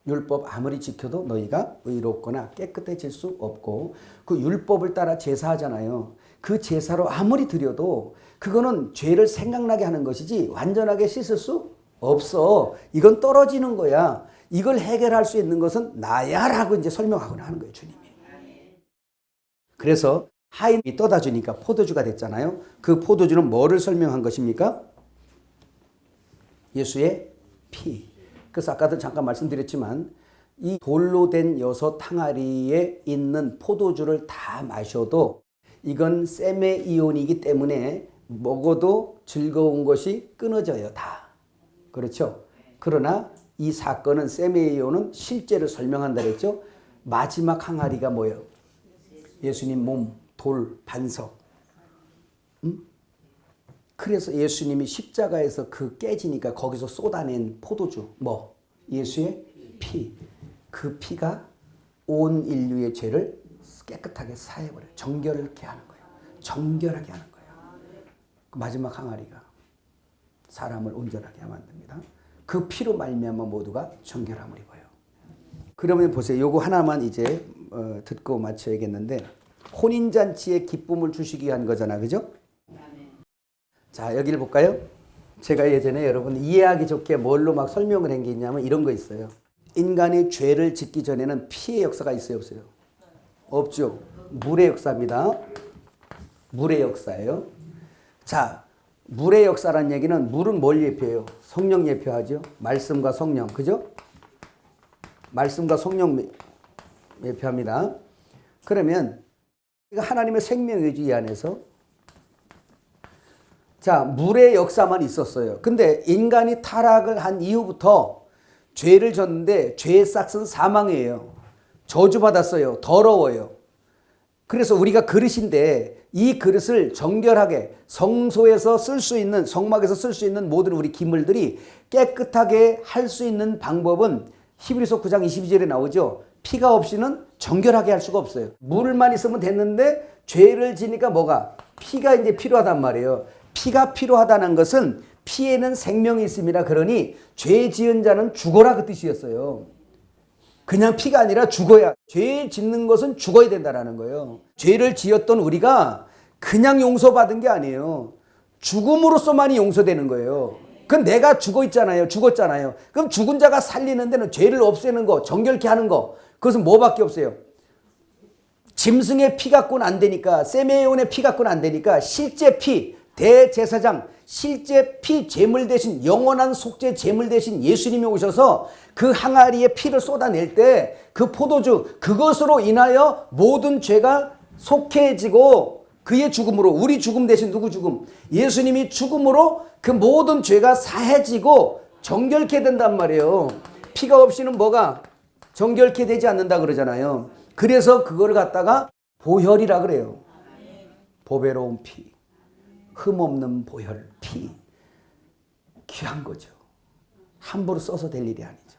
율법 아무리 지켜도 너희가 의롭거나 깨끗해질 수 없고 그 율법을 따라 제사하잖아요. 그 제사로 아무리 드려도 그거는 죄를 생각나게 하는 것이지 완전하게 씻을 수 없어. 이건 떨어지는 거야. 이걸 해결할 수 있는 것은 나야 라고 이제 설명하거나 하는 거예요, 주님이. 그래서 하인이 떠다 주니까 포도주가 됐잖아요. 그 포도주는 뭐를 설명한 것입니까? 예수의 피. 그래서 아까도 잠깐 말씀드렸지만 이 돌로 된 6항아리에 있는 포도주를 다 마셔도 이건 셈의 이온이기 때문에 먹어도 즐거운 것이 끊어져요. 다. 그렇죠? 그러나 이 사건은 셈의 이온은 실제를 설명한다 그랬죠? 마지막 항아리가 뭐예요? 예수님 몸, 돌, 반석. 그래서 예수님이 십자가에서 그 깨지니까 거기서 쏟아낸 포도주. 뭐? 예수의 피. 그 피가 온 인류의 죄를 깨끗하게 사해버려요. 정결케 하는 거예요. 정결하게 하는 거예요. 그 마지막 항아리가 사람을 온전하게 만듭니다. 그 피로 말미암아 모두가 정결함을 입어요. 그러면 보세요. 요거 하나만 이제 듣고 마쳐야겠는데 혼인잔치에 기쁨을 주시기 위한 거잖아. 그죠? 자, 여기를 볼까요? 제가 예전에 여러분 이해하기 좋게 뭘로 막 설명을 한 게 있냐면 이런 거 있어요. 인간이 죄를 짓기 전에는 피의 역사가 있어요, 없어요? 없죠. 물의 역사입니다. 물의 역사예요. 자, 물의 역사라는 얘기는 물은 뭘 예표해요? 성령 예표하죠. 말씀과 성령, 그죠? 말씀과 성령 예표합니다. 그러면 이거 하나님의 생명이지 이 안에서. 자, 물의 역사만 있었어요. 근데 인간이 타락을 한 이후부터 죄를 졌는데 죄의 싹은 사망이에요. 저주받았어요. 더러워요. 그래서 우리가 그릇인데 이 그릇을 정결하게 성소에서 쓸 수 있는, 성막에서 쓸 수 있는 모든 우리 기물들이 깨끗하게 할 수 있는 방법은 히브리서 9장 22절에 나오죠. 피가 없이는 정결하게 할 수가 없어요. 물만 있으면 됐는데 죄를 지니까 뭐가? 피가 이제 필요하단 말이에요. 피가 필요하다는 것은 피에는 생명이 있습니다. 그러니 죄 지은 자는 죽어라 그 뜻이었어요. 그냥 피가 아니라 죽어야. 죄 짓는 것은 죽어야 된다는 거예요. 죄를 지었던 우리가 그냥 용서받은 게 아니에요. 죽음으로써만이 용서되는 거예요. 그럼 내가 죽어 있잖아요. 죽었잖아요. 그럼 죽은 자가 살리는 데는 죄를 없애는 거, 정결케 하는 거. 그것은 뭐밖에 없어요. 짐승의 피 갖고는 안 되니까, 세메온의 피 갖고는 안 되니까 실제 피, 대제사장, 실제 피 제물 대신 영원한 속죄 제물 대신 예수님이 오셔서 그 항아리에 피를 쏟아낼 때 그 포도주 그것으로 인하여 모든 죄가 속해지고 그의 죽음으로 우리 죽음 대신 누구 죽음? 예수님이 죽음으로 그 모든 죄가 사해지고 정결케 된단 말이에요. 피가 없이는 뭐가 정결케 되지 않는다 그러잖아요. 그래서 그걸 갖다가 보혈이라 그래요. 보배로운 피. 흠없는 보혈, 피. 귀한 거죠. 함부로 써서 될 일이 아니죠.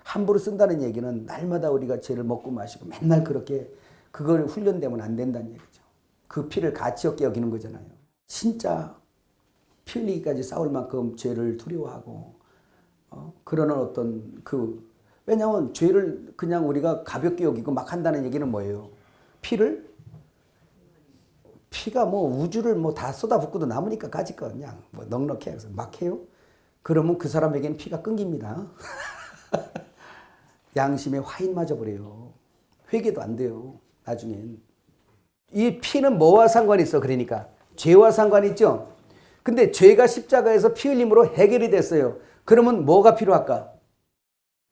함부로 쓴다는 얘기는 날마다 우리가 죄를 먹고 마시고 맨날 그렇게 그걸 훈련되면 안 된다는 얘기죠. 그 피를 가치 없게 여기는 거잖아요. 진짜 피 흘리기까지 싸울 만큼 죄를 두려워하고 그러는 어떤 왜냐하면 죄를 그냥 우리가 가볍게 여기고 막 한다는 얘기는 뭐예요? 피가 뭐 우주를 뭐 다 쏟아붓고도 남으니까 가질 거 그냥 뭐 넉넉해 해서 막 해요. 그러면 그 사람에게는 피가 끊깁니다. 양심에 화인 맞아버려요. 회개도 안 돼요. 나중엔. 이 피는 뭐와 상관이 있어? 그러니까 죄와 상관이 있죠. 근데 죄가 십자가에서 피 흘림으로 해결이 됐어요. 그러면 뭐가 필요할까?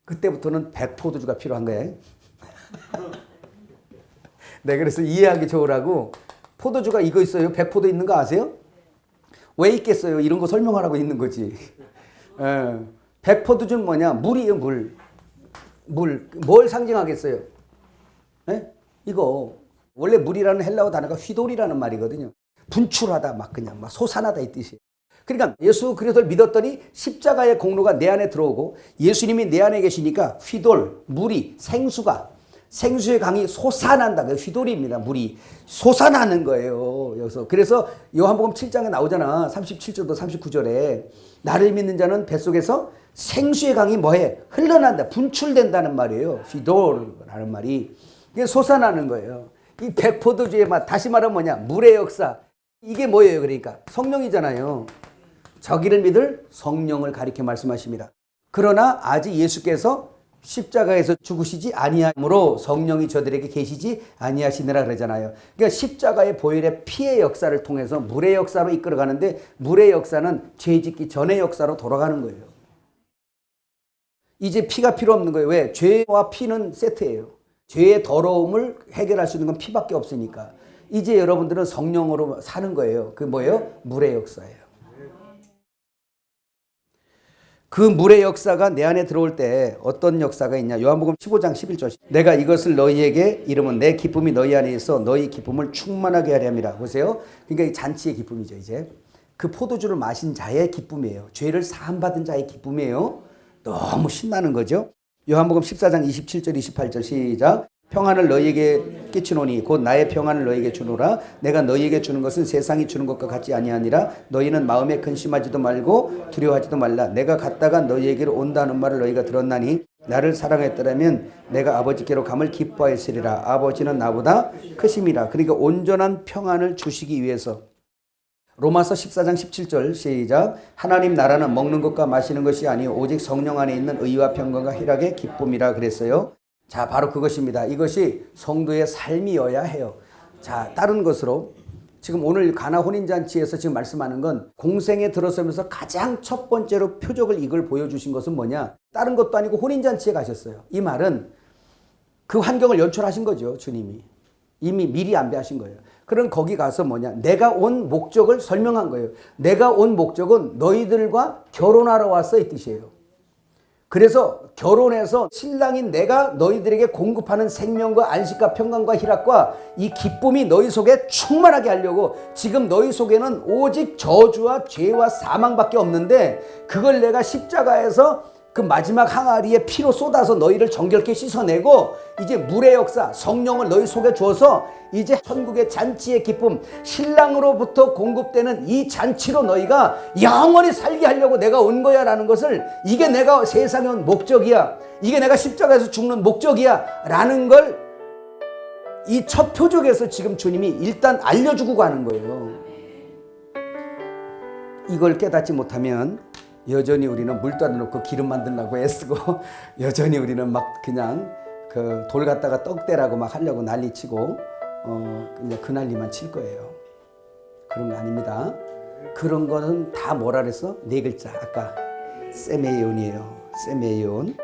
그때부터는 백포도주가 필요한 거예요. 네, 그래서 이해하기 좋으라고 포도주가 이거 있어요. 백포도 있는 거 아세요? 왜 있겠어요? 이런 거 설명하라고 있는 거지. 백포도주는 뭐냐? 물이에요, 물. 물. 뭘 상징하겠어요? 네? 이거 원래 물이라는 헬라어 단어가 휘돌이라는 말이거든요. 분출하다, 막 그냥 막 솟아나다 이 뜻이에요. 그러니까 예수 그리스도를 믿었더니 십자가의 공로가 내 안에 들어오고 예수님이 내 안에 계시니까 휘돌, 물이, 생수의 강이 솟아난다. 그 휘돌입니다. 물이 솟아나는 거예요. 여기서 그래서 요한복음 7장에 나오잖아. 37절도 39절에 나를 믿는 자는 뱃속에서 생수의 강이 뭐해? 흘러난다. 분출된다는 말이에요. 휘돌이라는 말이. 이게 솟아나는 거예요. 이 백포도주의 맛, 다시 말하면 뭐냐? 물의 역사. 이게 뭐예요? 그러니까 성령이잖아요. 저기를 믿을 성령을 가리켜 말씀하십니다. 그러나 아직 예수께서 십자가에서 죽으시지 아니함으로 성령이 저들에게 계시지 아니하시느라 그러잖아요. 그러니까 십자가의 보혈의 피의 역사를 통해서 물의 역사로 이끌어가는데 물의 역사는 죄 짓기 전의 역사로 돌아가는 거예요. 이제 피가 필요 없는 거예요. 왜? 죄와 피는 세트예요. 죄의 더러움을 해결할 수 있는 건 피밖에 없으니까. 이제 여러분들은 성령으로 사는 거예요. 그 뭐예요? 물의 역사예요. 그 물의 역사가 내 안에 들어올 때 어떤 역사가 있냐? 요한복음 15장 11절. 내가 이것을 너희에게 이르면 내 기쁨이 너희 안에 있어 너희 기쁨을 충만하게 하려 함이라. 보세요. 그러니까 이 잔치의 기쁨이죠. 이제 그 포도주를 마신 자의 기쁨이에요. 죄를 사함받은 자의 기쁨이에요. 너무 신나는 거죠. 요한복음 14장 27절 28절 시작. 평안을 너희에게 끼치노니 곧 나의 평안을 너희에게 주노라. 내가 너희에게 주는 것은 세상이 주는 것과 같지 아니하니라. 너희는 마음에 근심하지도 말고 두려워하지도 말라. 내가 갔다가 너희에게로 온다는 말을 너희가 들었나니 나를 사랑했더라면 내가 아버지께로 감을 기뻐했으리라. 아버지는 나보다 크심이라. 그러니까 온전한 평안을 주시기 위해서. 로마서 14장 17절 시작. 하나님 나라는 먹는 것과 마시는 것이 아니요 오직 성령 안에 있는 의와 평강과 희락의 기쁨이라 그랬어요. 자, 바로 그것입니다. 이것이 성도의 삶이어야 해요. 자, 다른 것으로 지금 오늘 가나 혼인잔치에서 지금 말씀하는 건 공생에 들어서면서 가장 첫 번째로 표적을 이걸 보여주신 것은 뭐냐? 다른 것도 아니고 혼인잔치에 가셨어요. 이 말은 그 환경을 연출하신 거죠. 주님이. 이미 미리 안배하신 거예요. 그럼 거기 가서 뭐냐? 내가 온 목적을 설명한 거예요. 내가 온 목적은 너희들과 결혼하러 왔어 이 뜻이에요. 그래서 결혼해서 신랑인 내가 너희들에게 공급하는 생명과 안식과 평강과 희락과 이 기쁨이 너희 속에 충만하게 하려고 지금 너희 속에는 오직 저주와 죄와 사망밖에 없는데 그걸 내가 십자가에서 그 마지막 항아리에 피로 쏟아서 너희를 정결케 씻어내고 이제 물의 역사 성령을 너희 속에 주어서 이제 천국의 잔치의 기쁨 신랑으로부터 공급되는 이 잔치로 너희가 영원히 살게 하려고 내가 온 거야 라는 것을 이게 내가 세상에 온 목적이야 이게 내가 십자가에서 죽는 목적이야 라는 걸 이 첫 표적에서 지금 주님이 일단 알려주고 가는 거예요. 이걸 깨닫지 못하면 여전히 우리는 물 따라놓고 기름 만들려고 애쓰고 여전히 우리는 막 그냥 그 돌 갖다가 떡대라고 막 하려고 난리치고 그냥 그 난리만 칠 거예요. 그런 거 아닙니다. 그런 거는 다 뭐라 그랬어? 네 글자 아까 세메이온이에요. 세메이온.